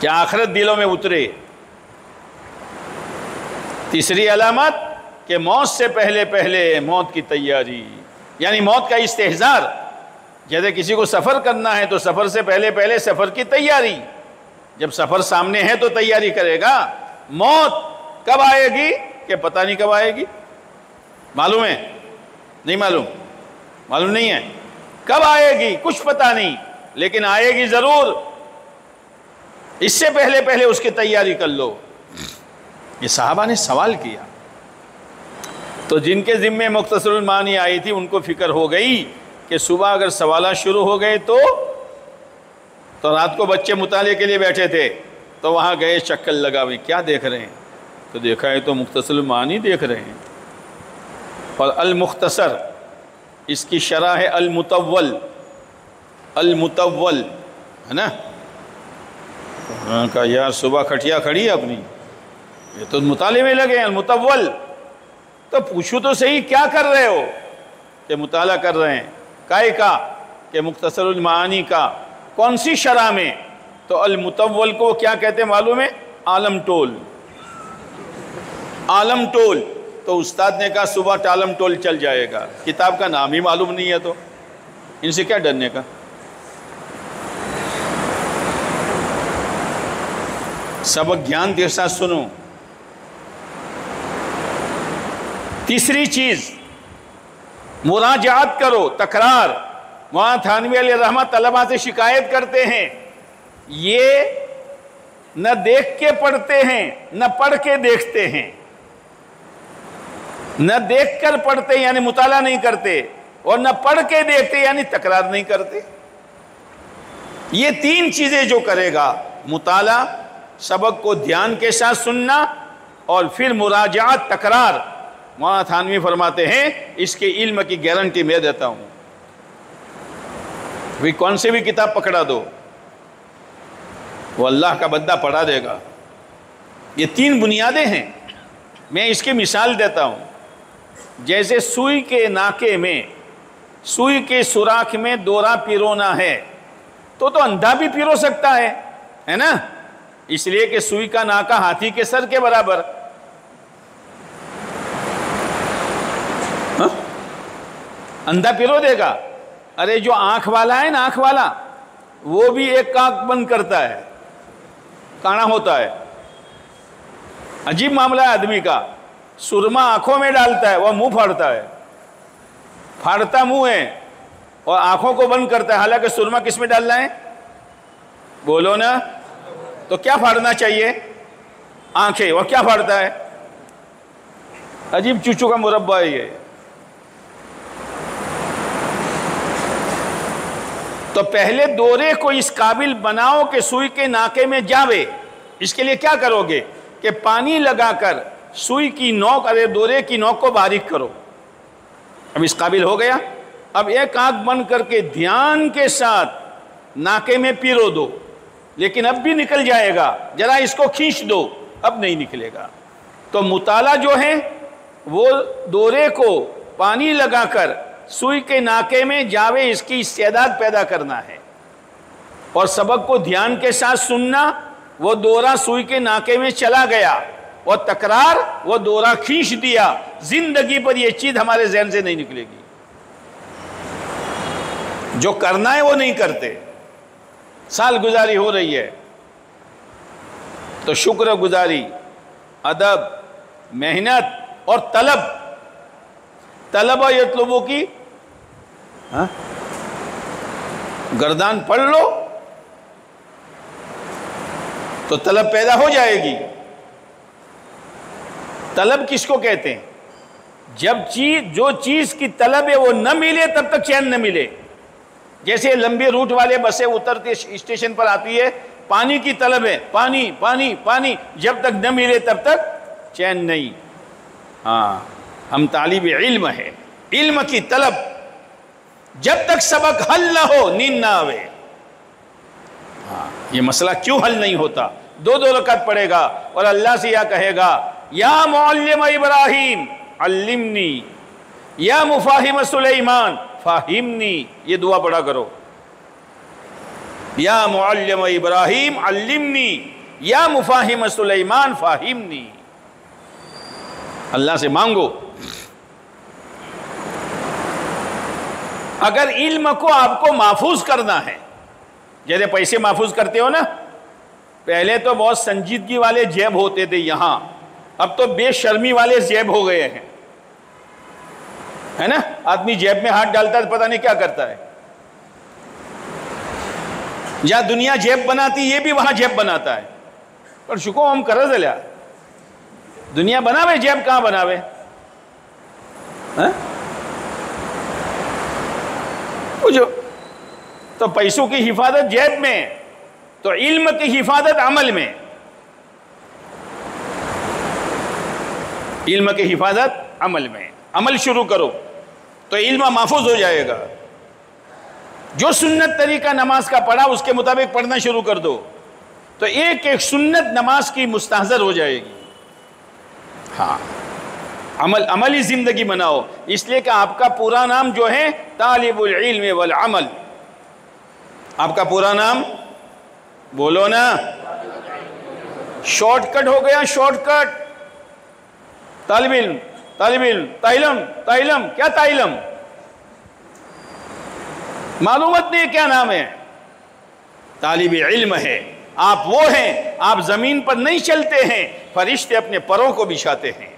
کہ آخرت دلوں میں اترے۔ تیسری علامت کہ موت سے پہلے پہلے موت کی تیاری، یعنی موت کا استحضار۔ جیسے کسی کو سفر کرنا ہے تو سفر سے پہلے پہلے سفر کی تیاری، جب سفر سامنے ہے تو تیاری کرے گا۔ موت کب آئے گی کہ پتہ نہیں کب آئے گی، معلوم ہے؟ نہیں معلوم، معلوم نہیں ہے کب آئے گی، کچھ پتہ نہیں، لیکن آئے گی ضرور۔ اس سے پہلے پہلے اس کی تیاری کر لو۔ یہ صحابہ نے سوال کیا، تو جن کے ذمے مختصر المعانی آئی تھی ان کو فکر ہو گئی کہ صبح اگر سوالات شروع ہو گئے تو رات کو بچے مطالعے کے لیے بیٹھے تھے تو وہاں گئے، چکر لگا ہوئے، کیا دیکھ رہے ہیں؟ تو دیکھا ہے تو مختصر المعانی دیکھ رہے ہیں۔ اور المختصر اس کی شرح ہے المطول، المطول ہے نا۔ انہوں نے کہا یار صبح کھٹیا کھڑی ہے اپنی، یہ تو مطالعے میں لگے ہیں، المطول۔ تو پوچھو تو صحیح کیا کر رہے ہو؟ کہ مطالعہ کر رہے ہیں۔ کائے کا؟ کہ مختصر المعانی کا۔ کون سی شرح میں؟ تو المطول کو کیا کہتے ہیں معلوم ہے؟ عالم ٹول، عالم ٹول۔ تو استاد نے کہا صبح عالم ٹول چل جائے گا، کتاب کا نام ہی معلوم نہیں ہے تو ان سے کیا ڈرنے کا۔ سبق گیان کے ساتھ سنو۔ تیسری چیز مراجعات کرو، تکرار۔ مولانا تھانوی علیہ الرحمہ طلبہ سے شکایت کرتے ہیں، یہ نہ دیکھ کے پڑھتے ہیں نہ پڑھ کے دیکھتے ہیں، نہ دیکھ کر پڑھتے یعنی مطالعہ نہیں کرتے، اور نہ پڑھ کے دیکھتے یعنی تکرار نہیں کرتے۔ یہ 3 چیزیں جو کرے گا، مطالعہ، سبق کو دھیان کے ساتھ سننا، اور پھر مراجعات، تکرار، مولانا تھانوی فرماتے ہیں اس کے علم کی گارنٹی میں دیتا ہوں۔ بھی کون سے بھی کتاب پکڑا دو، وہ اللہ کا بندہ پڑھا دے گا۔ یہ 3 بنیادیں ہیں۔ میں اس کی مثال دیتا ہوں۔ جیسے سوئی کے ناکے میں، سوئی کے سوراخ میں دورہ پیرونا ہے تو اندھا بھی پیرو سکتا ہے نا، اس لیے کہ سوئی کا ناکا ہاتھی کے سر کے برابر۔ اندھا پیرو دے گا؟ ارے جو آنکھ والا ہے نا، آنکھ والا، وہ بھی ایک آنکھ بند کرتا ہے، کانا ہوتا ہے۔ عجیب معاملہ ہے آدمی کا، سرما آنکھوں میں ڈالتا ہے، وہ منہ پھاڑتا ہے، پھاڑتا منہ ہے اور آنکھوں کو بند کرتا ہے، حالانکہ سرما کس میں ڈالنا ہے؟ بولو نا، تو کیا پھاڑنا چاہیے؟ آنکھیں، وہ کیا پھاڑتا ہے؟ عجیب چوچو کا مربع ہے یہ۔ تو پہلے دورے کو اس قابل بناؤ کہ سوئی کے ناکے میں جاوے۔ اس کے لیے کیا کرو گے کہ پانی لگا کر سوئی کی نوک، ارے دورے کی نوک کو باریک کرو۔ اب اس قابل ہو گیا۔ اب ایک آنکھ بند کر کے دھیان کے ساتھ ناکے میں پیرو دو، لیکن اب بھی نکل جائے گا، ذرا اس کو کھینچ دو، اب نہیں نکلے گا۔ تو مطالعہ جو ہے وہ دورے کو پانی لگا کر سوئی کے ناکے میں جاوے، اس کی استعداد پیدا کرنا ہے، اور سبق کو دھیان کے ساتھ سننا۔ وہ دورہ سوئی کے ناکے میں چلا گیا اور تکرار، وہ دورہ کھینچ دیا۔ زندگی پر یہ چیز ہمارے ذہن سے نہیں نکلے گی، جو کرنا ہے وہ نہیں کرتے، سال گزاری ہو رہی ہے۔ تو شکر گزاری، ادب، محنت اور طلب و یطلبو کی گردان پڑھ لو تو طلب پیدا ہو جائے گی۔ طلب کس کو کہتے ہیں؟ جب جو چیز کی طلب ہے وہ نہ ملے تب تک چین نہ ملے۔ جیسے لمبے روٹ والے بسیں اترتے اسٹیشن پر آتی ہے، پانی کی طلب ہے، پانی پانی پانی، جب تک نہ ملے تب تک چین نہیں۔ ہاں، ہم طالب علم ہے، علم کی طلب، جب تک سبق حل نہ ہو نیند نہ آوے۔ ہاں، یہ مسئلہ کیوں حل نہیں ہوتا؟ دو رکعت پڑھے گا اور اللہ سے یا کہے گا یا معلم ابراہیم علمنی، یا مفاہم سلیمان فاہمنی، یہ دعا پڑھا کرو، یا معلم ابراہیم علمنی، یا مفاہم سلیمان فاہمنی۔ اللہ سے مانگو۔ اگر علم کو آپ کو محفوظ کرنا ہے، جیسے پیسے محفوظ کرتے ہو نا، پہلے تو بہت سنجیدگی والے جیب ہوتے تھے یہاں، اب تو بے شرمی والے جیب ہو گئے ہیں، ہے نا؟ آدمی جیب میں ہاتھ ڈالتا ہے پتہ نہیں کیا کرتا ہے۔ جہاں دنیا جیب بناتی یہ بھی وہاں جیب بناتا ہے، پر شکو ہم کرز لیا، دنیا بناوے جیب کہاں بناوے؟ تو پیسوں کی حفاظت جیب میں، تو علم کی حفاظت عمل میں، علم کی حفاظت عمل میں۔ عمل شروع کرو تو علم محفوظ ہو جائے گا۔ جو سنت طریقہ نماز کا پڑھا اس کے مطابق پڑھنا شروع کر دو تو ایک ایک سنت نماز کی مستحضر ہو جائے گی۔ ہاں، عملی زندگی بناؤ، اس لیے کہ آپ کا پورا نام جو ہے طالب العلم والعمل۔ آپ کا پورا نام بولو نا، شارٹ کٹ ہو گیا، شارٹ کٹ۔ طالب علم، طالب علم، تعلم، تعلم، کیا تعلم؟ معلومات نہیں کیا نام ہے؟ طالب علم ہے۔ آپ وہ ہیں، آپ زمین پر نہیں چلتے ہیں، فرشتے اپنے پروں کو بچھاتے ہیں۔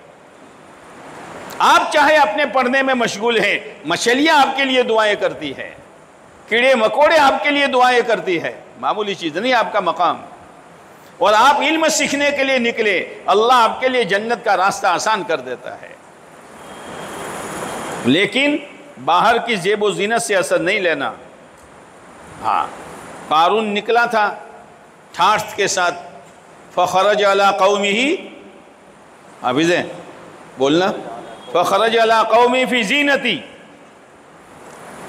آپ چاہے اپنے پڑھنے میں مشغول ہیں، مچھلیاں آپ کے لیے دعائیں کرتی ہیں، کیڑے مکوڑے آپ کے لیے دعائیں کرتی ہے، معمولی چیز نہیں آپ کا مقام۔ اور آپ علم سیکھنے کے لیے نکلے، اللہ آپ کے لیے جنت کا راستہ آسان کر دیتا ہے۔ لیکن باہر کی زیب و زینت سے اثر نہیں لینا۔ ہاں، قارون نکلا تھا ٹھاٹھ کے ساتھ، فخرج علی قومہ، حافظ ہے بولنا، فخرج علی قومہ فی زینتی،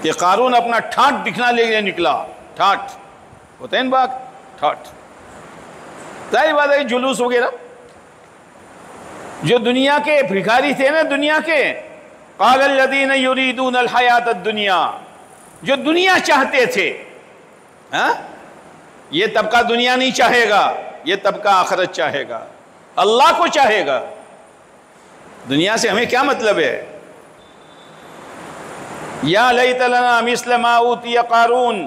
کہ قارون اپنا ٹھاٹھ دکھنا لے کے نکلا۔ ٹھاٹھ ہوتے ہیں باغ، ٹھاٹھ، ظاہر بات ہے جلوس وغیرہ۔ جو دنیا کے بھکاری تھے نا، دنیا کے، قال الذین یریدون الحیات الدنیا، جو دنیا چاہتے تھے، ہاں، یہ طبقہ دنیا نہیں چاہے گا، یہ طبقہ آخرت چاہے گا، اللہ کو چاہے گا۔ دنیا سے ہمیں کیا مطلب ہے؟ یا لیت لنا مثل ما اوتی قارون،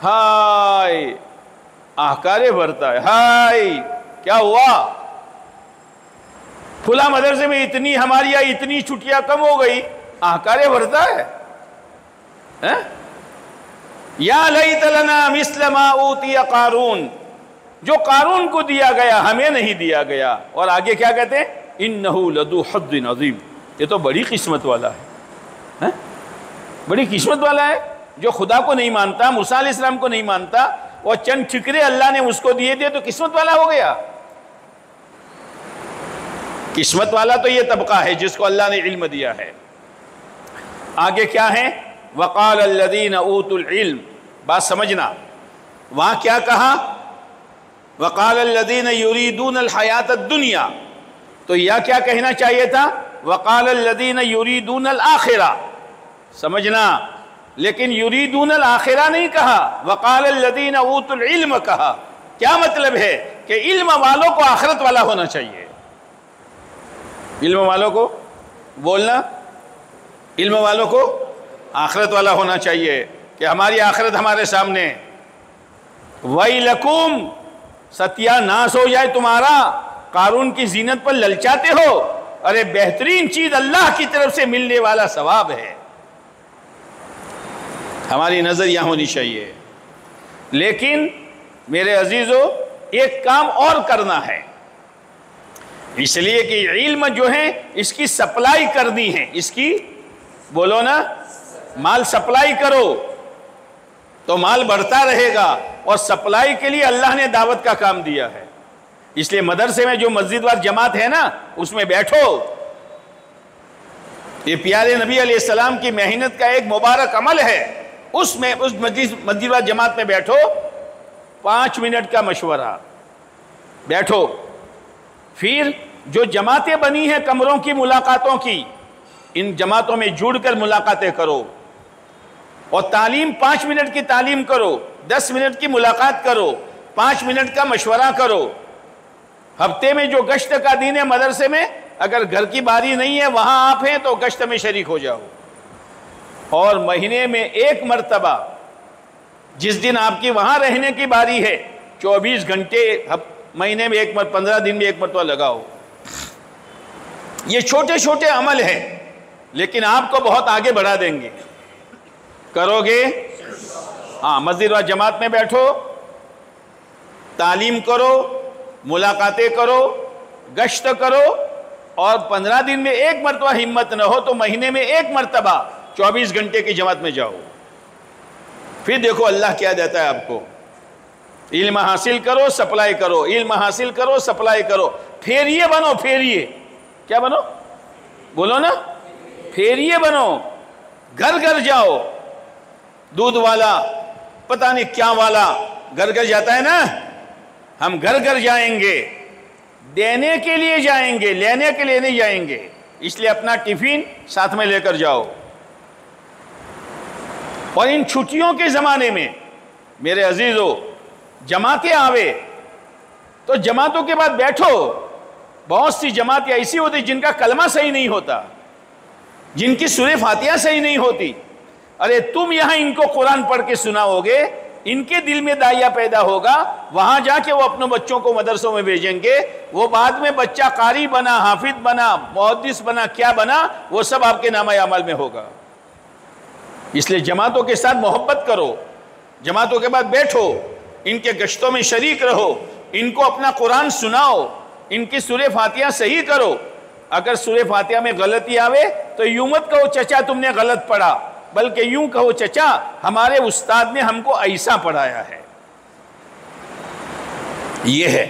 ہائے آہکارے بھرتا ہے، ہائے کیا ہوا، کھلا مدرسے میں اتنی ہماری اتنی چھٹیاں کم ہو گئی، آہکارے بھرتا ہے۔ یا لیت لنا مثل ما اوتی قارون، جو قارون کو دیا گیا ہمیں نہیں دیا گیا۔ اور آگے کیا کہتے ہیں، انہ لذو حظ عظیم، یہ تو بڑی قسمت والا ہے، بڑی قسمت والا ہے جو خدا کو نہیں مانتا، موسیٰ علیہ السلام کو نہیں مانتا، اور چند ٹھکرے اللہ نے اس کو دیے تو قسمت والا ہو گیا۔ قسمت والا تو یہ طبقہ ہے جس کو اللہ نے علم دیا ہے۔ آگے کیا ہے، وقال الذین اوتوا العلم، بات سمجھنا، وہاں کیا کہا، وقال الذین یریدون الحیات الدنیا، تو یا کیا کہنا چاہیے تھا، وقال الذین یریدون الآخرہ، سمجھنا، لیکن یریدون الآخرہ نہیں کہا، وقال الذین اوتوا العلم کہا۔ کیا مطلب ہے کہ علم والوں کو آخرت والا ہونا چاہیے، علم والوں کو بولنا، علم والوں کو آخرت والا ہونا چاہیے کہ ہماری آخرت ہمارے سامنے۔ وَيْلَكُمْ، ستیہ ناس ہو جائے تمہارا، قارون کی زینت پر للچاتے ہو، ارے بہترین چیز اللہ کی طرف سے ملنے والا ثواب ہے۔ ہماری نظر یہاں ہونی چاہیے، لیکن میرے عزیزو ایک کام اور کرنا ہے، اس لیے کہ علم جو ہے اس کی سپلائی کرنی ہے، اس کی بولو نا، مال سپلائی کرو تو مال بڑھتا رہے گا، اور سپلائی کے لیے اللہ نے دعوت کا کام دیا ہے۔ اس لیے مدرسے میں جو مسجد وار جماعت ہے نا، اس میں بیٹھو، یہ پیارے نبی علیہ السلام کی محنت کا ایک مبارک عمل ہے، اس مسجد وار جماعت میں بیٹھو، 5 منٹ کا مشورہ، بیٹھو، پھر جو جماعتیں بنی ہیں کمروں کی ملاقاتوں کی، ان جماعتوں میں جڑ کر ملاقاتیں کرو، اور تعلیم 5 منٹ کی تعلیم کرو، 10 منٹ کی ملاقات کرو، 5 منٹ کا مشورہ کرو۔ ہفتے میں جو گشت کا دن ہے مدرسے میں، اگر گھر کی باری نہیں ہے وہاں آپ ہیں تو گشت میں شریک ہو جاؤ، اور مہینے میں 1 مرتبہ، جس دن آپ کی وہاں رہنے کی باری ہے، 24 گھنٹے مہینے میں 15 دن میں 1 مرتبہ لگاؤ۔ یہ چھوٹے چھوٹے عمل ہیں لیکن آپ کو بہت آگے بڑھا دیں گے، کرو گے؟ ہاں، مسجد و جماعت میں بیٹھو، تعلیم کرو، ملاقاتیں کرو، گشت کرو، اور 15 دن میں 1 مرتبہ ہمت نہ ہو تو مہینے میں 1 مرتبہ 24 گھنٹے کی جماعت میں جاؤ، پھر دیکھو اللہ کیا دیتا ہے آپ کو۔ علم حاصل کرو، سپلائی کرو، علم حاصل کرو، سپلائی کرو، پھیریے بنو، پھیریے، کیا بنو؟ بولو نا، پھیریے بنو، گھر گھر جاؤ، دودھ والا پتہ نہیں کیا والا گھر گھر جاتا ہے نا، ہم گھر گھر جائیں گے، دینے کے لیے جائیں گے، لینے کے لیے نہیں جائیں گے، اس لیے اپنا ٹفن ساتھ میں لے کر جاؤ۔ اور ان چھٹیوں کے زمانے میں میرے عزیزو، جماعتیں آوے تو جماعتوں کے بعد بیٹھو، بہت سی جماعتیں ایسی ہوتی جن کا کلمہ صحیح نہیں ہوتا، جن کی سورہ فاتحہ صحیح نہیں ہوتی، ارے تم یہاں ان کو قرآن پڑھ کے سناؤ گے، ان کے دل میں داعیہ پیدا ہوگا، وہاں جا کے وہ اپنے بچوں کو مدرسوں میں بھیجیں گے، وہ بعد میں بچہ قاری بنا، حافظ بنا، محدث بنا، کیا بنا، وہ سب آپ کے نامہ اعمال میں ہوگا۔ اس لیے جماعتوں کے ساتھ محبت کرو، جماعتوں کے بعد بیٹھو، ان کے گشتوں میں شریک رہو، ان کو اپنا قرآن سناؤ، ان کی سورہ فاتحہ صحیح کرو۔ اگر سورہ فاتحہ میں غلطی آوے تو یوں مت کہو چچا تم نے غلط پڑھا، بلکہ یوں کہو چچا ہمارے استاد نے ہم کو ایسا پڑھایا ہے، یہ ہے۔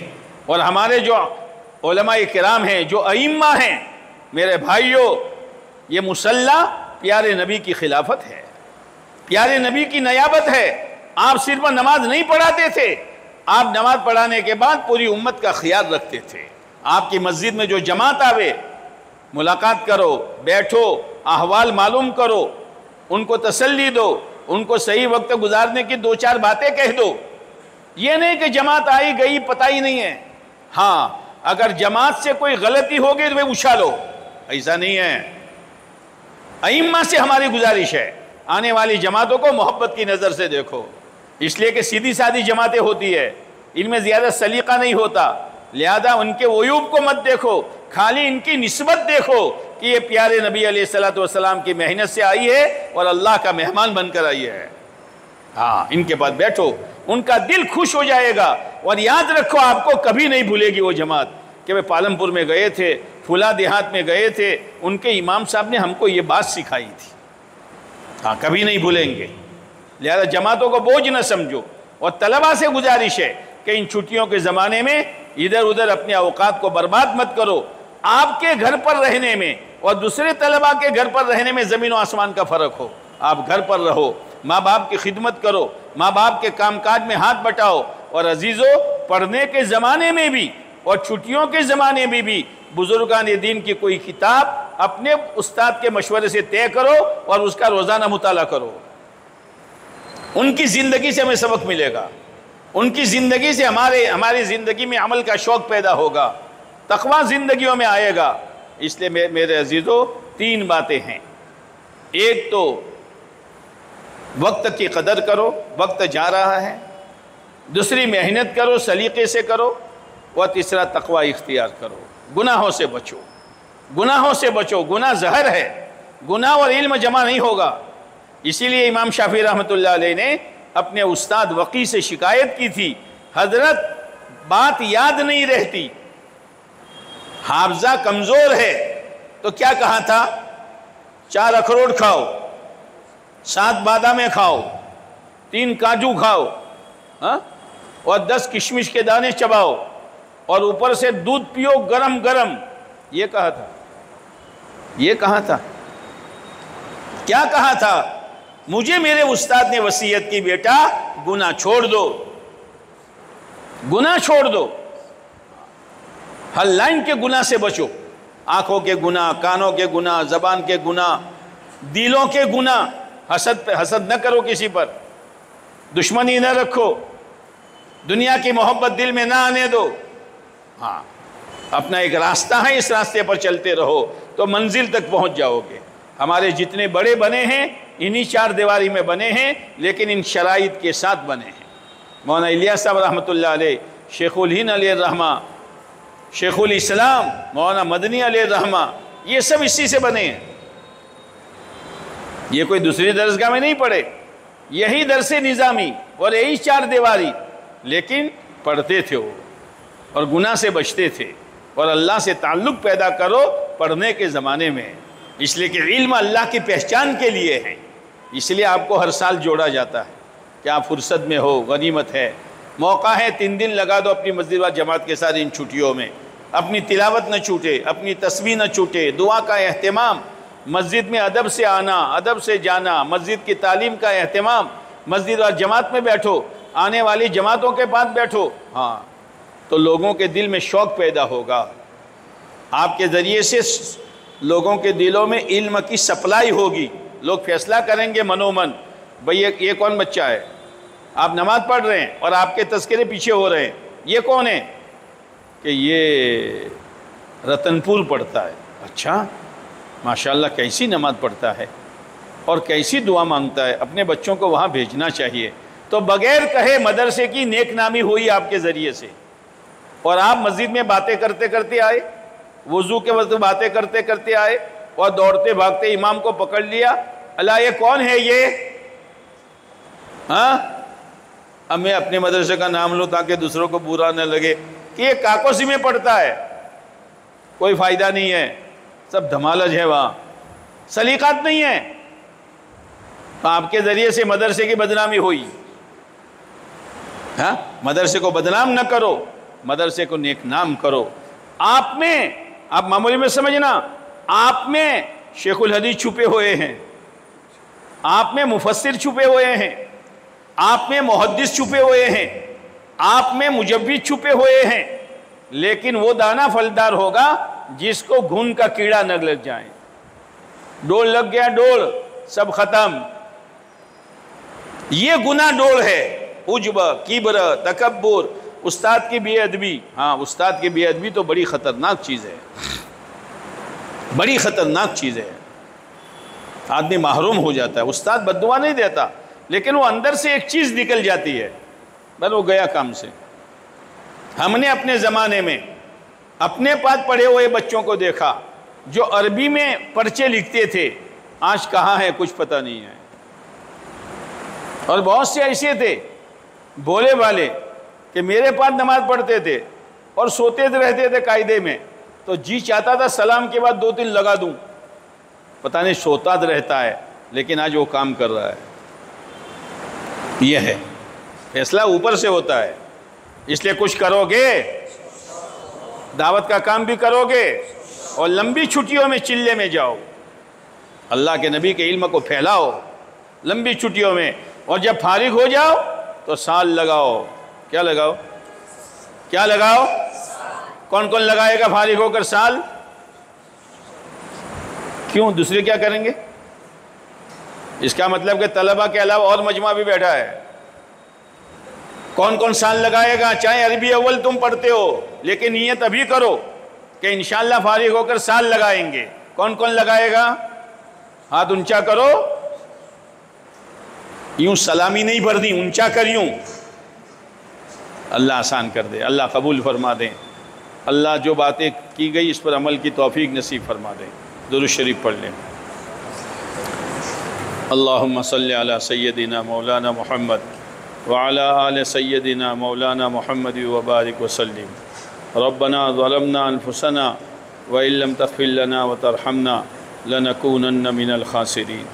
اور ہمارے جو علماء کرام ہیں، جو ائمہ ہیں، میرے بھائیوں، یہ مصلی پیارے نبی کی خلافت ہے، پیارے نبی کی نیابت ہے۔ آپ صرف نماز نہیں پڑھاتے تھے، آپ نماز پڑھانے کے بعد پوری امت کا خیال رکھتے تھے۔ آپ کی مسجد میں جو جماعت آوے، ملاقات کرو، بیٹھو، احوال معلوم کرو، ان کو تسلی دو، ان کو صحیح وقت گزارنے کی 2-4 باتیں کہہ دو۔ یہ نہیں کہ جماعت آئی گئی پتہ ہی نہیں ہے، ہاں اگر جماعت سے کوئی غلطی ہوگی تو اچھالو، ایسا نہیں ہے۔ ائمہ سے ہماری گزارش ہے آنے والی جماعتوں کو محبت کی نظر سے دیکھو، اس لیے کہ سیدھی سادھی جماعتیں ہوتی ہے، ان میں زیادہ سلیقہ نہیں ہوتا، لہذا ان کے عیوب کو مت دیکھو، خالی ان کی نسبت دیکھو کہ یہ پیارے نبی علیہ السلام کی محنت سے آئی ہے اور اللہ کا مہمان بن کر آئی ہے۔ ہاں، ان کے پاس بیٹھو، ان کا دل خوش ہو جائے گا، اور یاد رکھو آپ کو کبھی نہیں بھولے گی وہ جماعت کہ وہ پالم پور میں گئے تھے، پھولا دیہات میں گئے تھے، ان کے امام صاحب نے ہم کو یہ بات سکھائی تھی۔ ہاں، کبھی نہیں بھولیں گے۔ لہذا جماعتوں کو بوجھ نہ سمجھو، اور طلبہ سے گزارش ہے کہ ان چھٹیوں کے زمانے میں ادھر ادھر اپنے اوقات کو برباد مت کرو۔ آپ کے گھر پر رہنے میں اور دوسرے طلبہ کے گھر پر رہنے میں زمین و آسمان کا فرق ہو۔ آپ گھر پر رہو، ماں باپ کی خدمت کرو، ماں باپ کے کام کاج میں ہاتھ بٹاؤ، اور عزیزو پڑھنے کے زمانے میں بھی اور چھٹیوں کے زمانے میں بھی بزرگان دین کی کوئی کتاب اپنے استاد کے مشورے سے طے کرو اور اس کا روزانہ مطالعہ کرو۔ ان کی زندگی سے ہمیں سبق ملے گا، ان کی زندگی سے ہماری زندگی میں عمل کا شوق پیدا ہوگا، تقویٰ زندگیوں میں آئے گا۔ اس لیے میرے عزیزو 3 باتیں ہیں۔ ایک تو وقت کی قدر کرو، وقت جا رہا ہے۔ دوسری محنت کرو، سلیقے سے کرو، اور تیسرا تقویٰ اختیار کرو، گناہوں سے بچو، گناہوں سے بچو۔ گناہ زہر ہے، گناہ اور علم جمع نہیں ہوگا۔ اسی لیے امام شافعی رحمۃ اللہ علیہ نے اپنے استاد وقی سے شکایت کی تھی، حضرت بات یاد نہیں رہتی، حافظہ کمزور ہے، تو کیا کہا تھا؟ 4 اخروٹ کھاؤ، 7 بادامیں کھاؤ، 3 کاجو کھاؤ، اور 10 کشمش کے دانے چباؤ، اور اوپر سے دودھ پیو گرم گرم۔ یہ کہا تھا، یہ کہا تھا، کیا کہا تھا؟ مجھے میرے استاد نے وصیت کی، بیٹا گناہ چھوڑ دو، گناہ چھوڑ دو، ہر لائن کے گناہ سے بچو، آنکھوں کے گناہ، کانوں کے گناہ، زبان کے گناہ، دلوں کے گناہ۔ حسد پہ حسد نہ کرو، کسی پر دشمنی نہ رکھو، دنیا کی محبت دل میں نہ آنے دو۔ ہاں، اپنا ایک راستہ ہے، اس راستے پر چلتے رہو تو منزل تک پہنچ جاؤ گے۔ ہمارے جتنے بڑے بنے ہیں انہی 4 دیواری میں بنے ہیں، لیکن ان شرائط کے ساتھ بنے ہیں۔ مولانا الیاس صاحب رحمۃ اللہ علیہ، شیخ الہند علیہ الرحمہ، شیخ الاسلام مولانا مدنی علیہ الرحمہ، یہ سب اسی سے بنے ہیں۔ یہ کوئی دوسری درسگاہ میں نہیں پڑھے، یہی درس نظامی اور یہی 4 دیواری، لیکن پڑھتے تھے وہ، اور گناہ سے بچتے تھے، اور اللہ سے تعلق پیدا کرو پڑھنے کے زمانے میں، اس لیے کہ علم اللہ کی پہچان کے لیے ہے۔ اس لیے آپ کو ہر سال جوڑا جاتا ہے کہ آپ فرصت میں ہو، غنیمت ہے، موقع ہے، 3 دن لگا دو اپنی مسجد و جماعت کے ساتھ ان چھٹیوں میں، اپنی تلاوت نہ چھوٹے، اپنی تسبیح نہ چھوٹے، دعا کا اہتمام، مسجد میں ادب سے آنا، ادب سے جانا، مسجد کی تعلیم کا اہتمام، مسجد و جماعت میں بیٹھو، آنے والی جماعتوں کے پاس بیٹھو۔ ہاں، تو لوگوں کے دل میں شوق پیدا ہوگا، آپ کے ذریعے سے لوگوں کے دلوں میں علم کی سپلائی ہوگی، لوگ فیصلہ کریں گے منومن، بھئی یہ کون بچہ ہے؟ آپ نماز پڑھ رہے ہیں اور آپ کے تذکرے پیچھے ہو رہے ہیں، یہ کون ہے؟ کہ یہ رتن پور پڑھتا ہے۔ اچھا، ماشاءاللہ کیسی نماز پڑھتا ہے اور کیسی دعا مانگتا ہے، اپنے بچوں کو وہاں بھیجنا چاہیے۔ تو بغیر کہے مدرسے کی نیک نامی ہوئی آپ کے ذریعے سے، اور آپ مسجد میں باتیں کرتے کرتے آئے، وضو کے وقت باتیں کرتے کرتے آئے، اور دوڑتے بھاگتے امام کو پکڑ لیا، اللہ یہ کون ہے یہ؟ ہاں، اب میں اپنے مدرسے کا نام لوں تاکہ دوسروں کو برا نہ لگے کہ یہ کاکوسی میں پڑھتا ہے، کوئی فائدہ نہیں ہے، سب دھمالج ہے، وہاں سلیقات نہیں ہے۔ تو آپ کے ذریعے سے مدرسے کی بدنامی ہوئی۔ ہاں، مدرسے کو بدنام نہ کرو، مدرسے کو نیک نام کرو۔ آپ میں، آپ معمولی میں سمجھنا، آپ میں شیخ الحدیث چھپے ہوئے ہیں، آپ میں مفسر چھپے ہوئے ہیں، آپ میں محدث چھپے ہوئے ہیں، آپ میں مجوید چھپے ہوئے ہیں، لیکن وہ دانہ پھلدار ہوگا جس کو گھن کا کیڑا نہ لگ جائے۔ ڈول لگ گیا، ڈول سب ختم۔ یہ گناہ ڈول ہے، عجب، کبر، تکبر، استاد کی بے ادبی۔ ہاں، استاد کی بے ادبی تو بڑی خطرناک چیز ہے، بڑی خطرناک چیز ہے۔ آدمی محروم ہو جاتا ہے۔ استاد بد دعا نہیں دیتا، لیکن وہ اندر سے ایک چیز نکل جاتی ہے، بس وہ گیا کام سے۔ ہم نے اپنے زمانے میں اپنے پاس پڑھے ہوئے بچوں کو دیکھا جو عربی میں پرچے لکھتے تھے، آج کہاں ہے کچھ پتہ نہیں ہے۔ اور بہت سے ایسے تھے بولے والے کہ میرے پاس نماز پڑھتے تھے اور سوتے رہتے تھے قاعدے میں، تو جی چاہتا تھا سلام کے بعد 2-3 لگا دوں، پتہ نہیں سوتا رہتا ہے، لیکن آج وہ کام کر رہا ہے۔ یہ ہے فیصلہ اوپر سے ہوتا ہے، اس لیے کچھ کرو گے، دعوت کا کام بھی کرو گے، اور لمبی چھٹیوں میں چلے میں جاؤ، اللہ کے نبی کے علم کو پھیلاؤ لمبی چھٹیوں میں، اور جب فارغ ہو جاؤ تو سال لگاؤ۔ کیا لگاؤ؟ کیا لگاؤ؟ کون کون لگائے گا فارغ ہو کر سال؟ کیوں؟ دوسرے کیا کریں گے؟ اس کا مطلب کہ طلبہ کے علاوہ اور مجمع بھی بیٹھا ہے۔ کون کون سال لگائے گا؟ چاہے عربی اول تم پڑھتے ہو، لیکن نیت ابھی کرو کہ انشاءاللہ فارغ ہو کر سال لگائیں گے۔ کون کون لگائے گا؟ ہاتھ اونچا کرو، یوں سلامی نہیں بھرنی، اونچا کر یوں۔ اللہ آسان کر دے، اللہ قبول فرما دیں، اللہ جو باتیں کی گئی اس پر عمل کی توفیق نصیب فرما دیں۔ درود شریف پڑھ لیں۔ اللہم صلی علی سیدنا مولانا محمد وعلی آل سیدنا مولانا محمد وبارک وسلم۔ ربنا ظلمنا انفسنا وإن لم تغفر لنا وترحمنا لنكونن من الخاسرین۔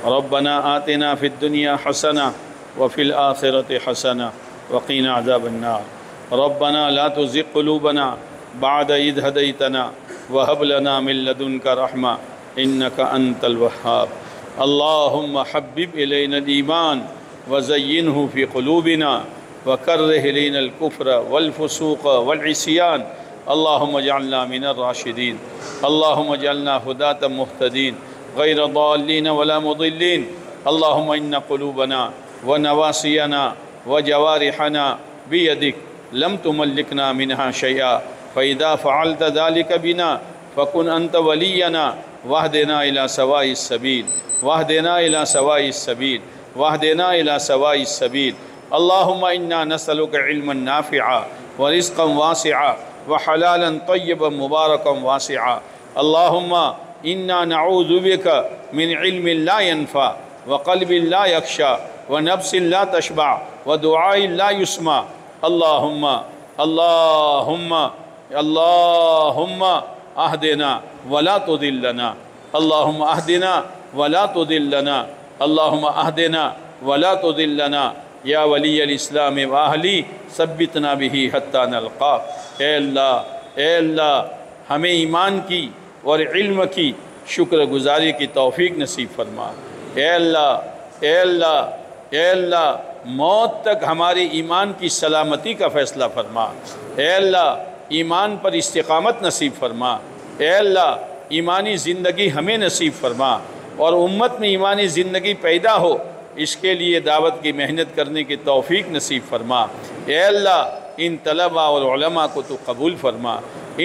ربنا آتنا فی الدنیا حسنہ وفی الآخرۃ حسنہ وقنا عذاب النار۔ ربنا لا تزغ قلوبنا بعد إذ هديتنا وهب لنا من لدنك رحمة إنك أنت الوهاب۔ اللهم حبب إلينا الإيمان وزينه في قلوبنا وكره إلينا الكفر والفسوق والعصيان۔ اللهم اجعلنا من الراشدين، اللهم اجعلنا هداة مهتدين غير ضالين ولا مضلين۔ اللهم إن قلوبنا ونواسينا وجوارحنا بيدك لم تملكنا منها شيئا، فإذا فعلت ذلك بنا فكن أنت ولينا واهدنا إلى سواء السبيل، واهدنا إلى سواء السبيل، واهدنا إلى سواء السبيل۔ اللهم إنا نسألك علما نافعا ورزقا واسعا وحلالا طيبا مباركا واسعا۔ اللهم إنا نعوذ بك من علم لا ينفع وقلب لا يخشى ونفس لا تشبع ودعاء لا يسمع۔ اللهم اهدنا ولا تضلنا، اللهم اهدنا ولا تضلنا، اللهم اهدنا ولا تضلنا یا ولی الاسلام واہلی ثبتنا به حتی نلقاک۔ اے اللہ ہمیں ایمان کی اور علم کی شکر گزاری کی توفیق نصیب فرما۔ اے اللہ موت تک ہمارے ایمان کی سلامتی کا فیصلہ فرما۔ اے اللہ ایمان پر استقامت نصیب فرما۔ اے اللہ ایمانی زندگی ہمیں نصیب فرما، اور امت میں ایمانی زندگی پیدا ہو اس کے لیے دعوت کی محنت کرنے کی توفیق نصیب فرما۔ اے اللہ ان طلبہ اور علماء کو تو قبول فرما،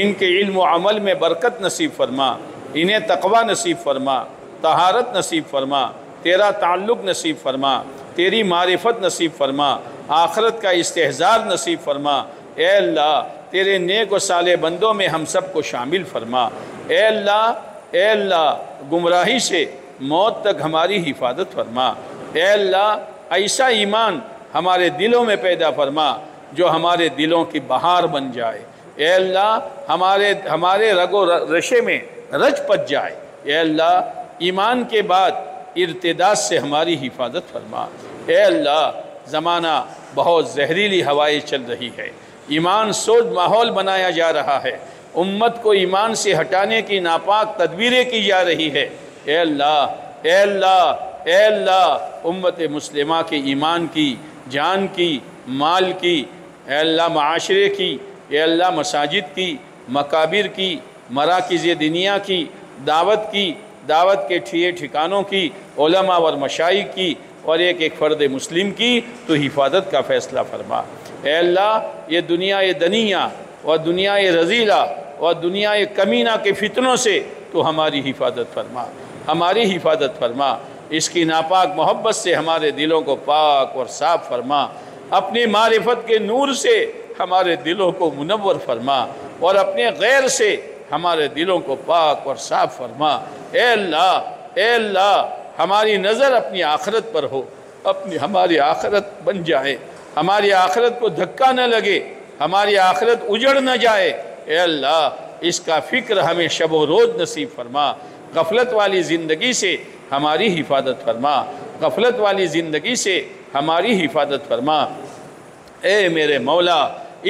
ان کے علم و عمل میں برکت نصیب فرما، انہیں تقوی نصیب فرما، طہارت نصیب فرما، تیرا تعلق نصیب فرما، تیری معرفت نصیب فرما، آخرت کا استحضار نصیب فرما۔ اے اللہ تیرے نیک و صالح بندوں میں ہم سب کو شامل فرما۔ اے اللہ گمراہی سے موت تک ہماری حفاظت فرما۔ اے اللہ ایسا ایمان ہمارے دلوں میں پیدا فرما جو ہمارے دلوں کی بہار بن جائے۔ اے اللہ ہمارے رگ و رشے میں رچ پچ جائے۔ اے اللہ ایمان کے بعد ارتداد سے ہماری حفاظت فرما۔ اے اللہ زمانہ بہت زہریلی ہوائیں چل رہی ہے، ایمان سوز ماحول بنایا جا رہا ہے، امت کو ایمان سے ہٹانے کی ناپاک تدبیریں کی جا رہی ہے۔ اے اللہ امت مسلمہ کے ایمان کی، جان کی، مال کی، اے اللہ معاشرے کی، اے اللہ مساجد کی، مقابر کی، مراکز دنیا کی، دعوت کے ٹھکانوں کی، علماء اور مشائخ کی، اور ایک ایک فرد مسلم کی تو حفاظت کا فیصلہ فرما۔ اے اللہ یہ دنیا دنیا اور دنیا رذیلہ اور دنیا کمینہ کے فتنوں سے تو ہماری حفاظت فرما۔ ہماری حفاظت فرما، اس کی ناپاک محبت سے ہمارے دلوں کو پاک اور صاف فرما، اپنی معرفت کے نور سے ہمارے دلوں کو منور فرما، اور اپنے غیر سے ہمارے دلوں کو پاک اور صاف فرما۔ اے اللہ ہماری نظر اپنی آخرت پر ہو، ہماری آخرت بن جائے، ہماری آخرت کو دھکا نہ لگے، ہماری آخرت اجڑ نہ جائے۔ اے اللہ اس کا فکر ہمیں شب و روز نصیب فرما، غفلت والی زندگی سے ہماری حفاظت فرما، غفلت والی زندگی سے ہماری حفاظت فرما۔ اے میرے مولا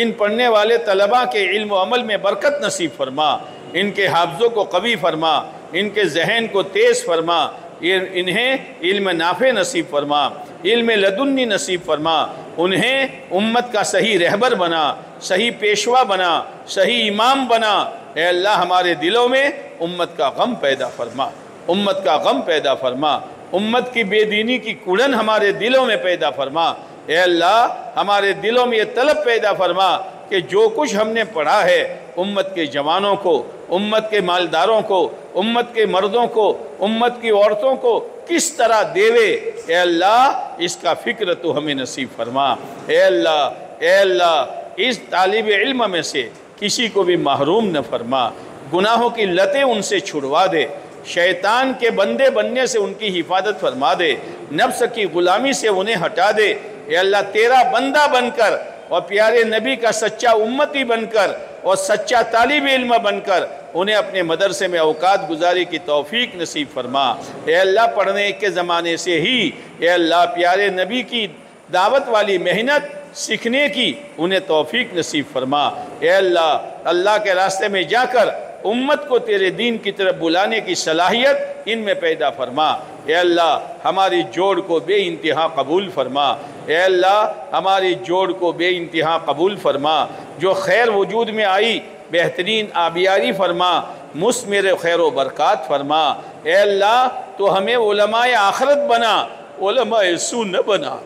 ان پڑھنے والے طلباء کے علم و عمل میں برکت نصیب فرما، ان کے حافظوں کو قوی فرما، ان کے ذہن کو تیز فرما، انہیں علم نافع نصیب فرما، علم لدنی نصیب فرما، انہیں امت کا صحیح رہبر بنا، صحیح پیشوا بنا، صحیح امام بنا۔ اے اللہ ہمارے دلوں میں امت کا غم پیدا فرما، امت کا غم پیدا فرما، امت کی بے دینی کی کڑن ہمارے دلوں میں پیدا فرما۔ اے اللہ ہمارے دلوں میں یہ طلب پیدا فرما کہ جو کچھ ہم نے پڑھا ہے امت کے جوانوں کو، امت کے مالداروں کو، امت کے مردوں کو، امت کی عورتوں کو کس طرح دیوے، اے اللہ اس کا فکر تو ہمیں نصیب فرما۔ اے اللہ اس طالب علم میں سے کسی کو بھی محروم نہ فرما، گناہوں کی لتیں ان سے چھڑوا دے، شیطان کے بندے بننے سے ان کی حفاظت فرما دے، نفس کی غلامی سے انہیں ہٹا دے۔ اے اللہ تیرا بندہ بن کر اور پیارے نبی کا سچا امتی بن کر اور سچا طالب علم بن کر انہیں اپنے مدرسے میں اوقات گزاری کی توفیق نصیب فرما۔ اے اللہ پڑھنے کے زمانے سے ہی اے اللہ پیارے نبی کی دعوت والی محنت سیکھنے کی انہیں توفیق نصیب فرما۔ اے اللہ کے راستے میں جا کر امت کو تیرے دین کی طرف بلانے کی صلاحیت ان میں پیدا فرما۔ اے اللہ ہماری جوڑ کو بے انتہا قبول فرما، اے اللہ ہماری جوڑ کو بے انتہا قبول فرما، جو خیر وجود میں آئی بہترین آبیاری فرما، مثمر خیر و برکات فرما۔ اے اللہ تو ہمیں علماء آخرت بنا، علماء سو نہ بنا،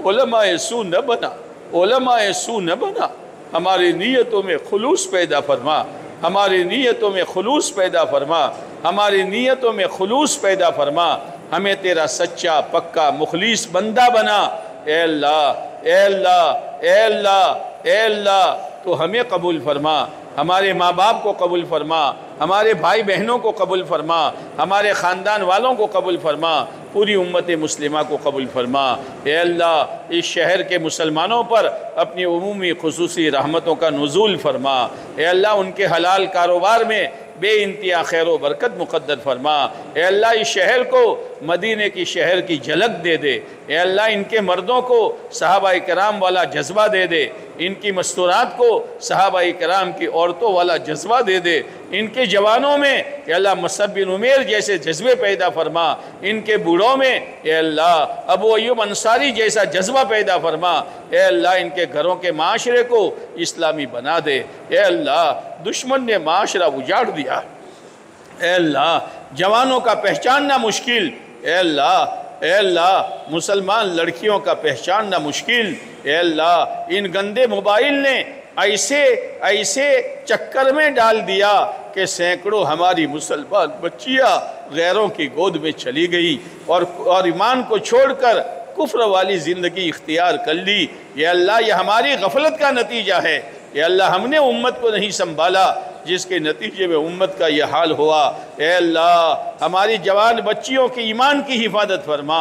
علماء سو نہ بنا، علماء سو نہ بنا۔ ہماری نیتوں میں خلوص پیدا فرما، ہماری نیتوں میں خلوص پیدا فرما، ہماری نیتوں میں خلوص پیدا فرما، ہمیں تیرا سچا پکا مخلص بندہ بنا۔ اے اللہ اے اللہ اے اللہ اے اللہ تو ہمیں قبول فرما، ہمارے ماں باپ کو قبول فرما، ہمارے بھائی بہنوں کو قبول فرما، ہمارے خاندان والوں کو قبول فرما، پوری امت مسلمہ کو قبول فرما۔ اے اللہ اس شہر کے مسلمانوں پر اپنی عمومی خصوصی رحمتوں کا نزول فرما۔ اے اللہ ان کے حلال کاروبار میں بے انتہا خیر و برکت مقدر فرما۔ اے اللہ اس شہر کو مدینے کی شہر کی جھلک دے دے۔ اے اللہ ان کے مردوں کو صحابہ کرام والا جذبہ دے دے، ان کی مستورات کو صحابہ کرام کی عورتوں والا جذبہ دے دے، ان کے جوانوں میں اے اللہ مصعب بن عمیر جیسے جذبے پیدا فرما، ان کے بوڑھوں میں اے اللہ ابو ایوب انصاری جیسا جذبہ پیدا فرما۔ اے اللہ ان کے گھروں کے معاشرے کو اسلامی بنا دے۔ اے اللہ دشمن نے معاشرہ اجاڑ دیا، اے اللہ جوانوں کا پہچاننا مشکل، اے اللہ مسلمان لڑکیوں کا پہچاننا مشکل، اے اللہ ان گندے موبائل نے ایسے چکر میں ڈال دیا کہ سینکڑوں ہماری مسلمان بچیاں غیروں کی گود میں چلی گئی اور ایمان کو چھوڑ کر کفر والی زندگی اختیار کر لی۔ یا اللہ یہ ہماری غفلت کا نتیجہ ہے، یا اللہ ہم نے امت کو نہیں سنبھالا جس کے نتیجے میں امت کا یہ حال ہوا۔ اے اللہ ہماری جوان بچیوں کی ایمان کی حفاظت فرما،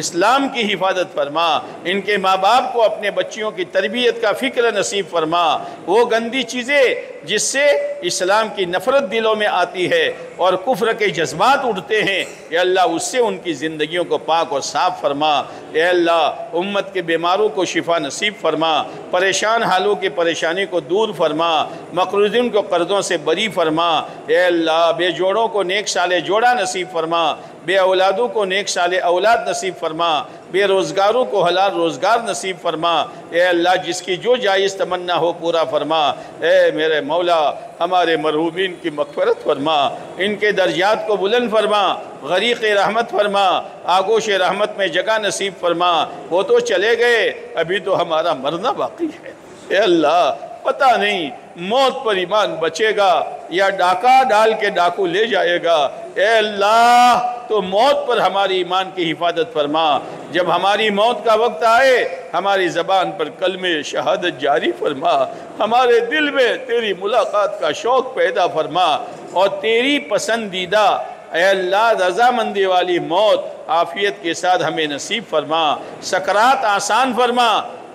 اسلام کی حفاظت فرما، ان کے ماں باپ کو اپنے بچیوں کی تربیت کا فکر نصیب فرما۔ وہ گندی چیزیں جس سے اسلام کی نفرت دلوں میں آتی ہے اور کفر کے جذبات اٹھتے ہیں، اے اللہ اس سے ان کی زندگیوں کو پاک اور صاف فرما۔ اے اللہ امت کے بیماروں کو شفا نصیب فرما، پریشان حالوں کی پریشانی کو دور فرما، مقروضین کو قرضوں سے بری فرما۔ اے اللہ بے جوڑوں کو نیک سال جوڑا نصیب فرما، بے اولادوں کو نیک سال اولاد نصیب فرما، بے روزگاروں کو حلال روزگار نصیب فرما۔ اے اللہ جس کی جو جائز تمنا ہو پورا فرما۔ اے میرے مولا ہمارے مرحومین کی مغفرت فرما، ان کے درجات کو بلند فرما، غریق رحمت فرما، آگوش رحمت میں جگہ نصیب فرما۔ وہ تو چلے گئے، ابھی تو ہمارا مرنا باقی ہے۔ اے اللہ پتہ نہیں موت پر ایمان بچے گا یا ڈاکہ ڈال کے ڈاکو لے جائے گا۔ اے اللہ تو موت پر ہماری ایمان کی حفاظت فرما، جب ہماری موت کا وقت آئے ہماری زبان پر کلمہ شہادت جاری فرما، ہمارے دل میں تیری ملاقات کا شوق پیدا فرما، اور تیری پسندیدہ اے اللہ رضامندی والی موت عافیت کے ساتھ ہمیں نصیب فرما، سکرات آسان فرما،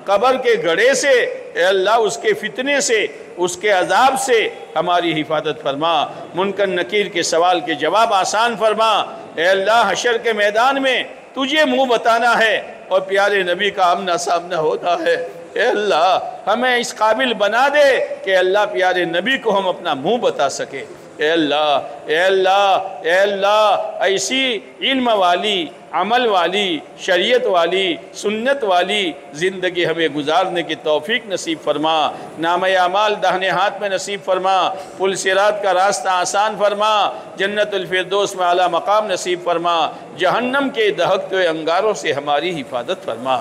قبر کے گڑھے سے اے اللہ اس کے فتنے سے، اس کے عذاب سے ہماری حفاظت فرما، منکر نکیر کے سوال کے جواب آسان فرما، اے اللہ حشر کے میدان میں تجھے منہ بتانا ہے اور پیارے نبی کا آمنا سامنا ہوتا ہے، اے اللہ ہمیں اس قابل بنا دے کہ اللہ پیارے نبی کو ہم اپنا منہ بتا سکے، اے اللہ اے اللہ اے اللہ ایسی علم والی، عمل والی، شریعت والی، سنت والی زندگی ہمیں گزارنے کی توفیق نصیب فرما، نامہ اعمال داہنے ہاتھ میں نصیب فرما، پل صراط کا راستہ آسان فرما، جنت الفردوس میں اعلیٰ مقام نصیب فرما، جہنم کے دہکتے ہوئے انگاروں سے ہماری حفاظت فرما،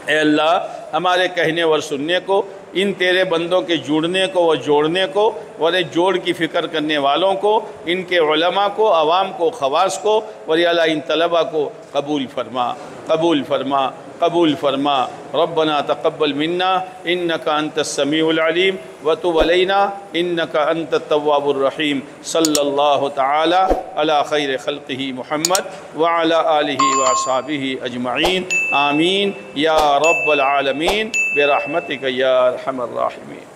اے اللہ ہمارے کہنے اور سننے کو، ان تیرے بندوں کے جڑنے کو اور جوڑنے کو اور جوڑ کی فکر کرنے والوں کو، ان کے علماء کو، عوام کو، خواص کو اور یا اللہ ان طلباء کو قبول فرما، قبول فرما، قبول فرما۔ ربنا تقبل منا انك انت السميع العليم وتب علينا انك انت التواب الرحيم، صلی اللہ تعالی علی خیر خلقہ محمد وعلى آلہ واصحابہ اجمعین، آمین یا رب العالمین برحمتک یا ارحم الراحمین۔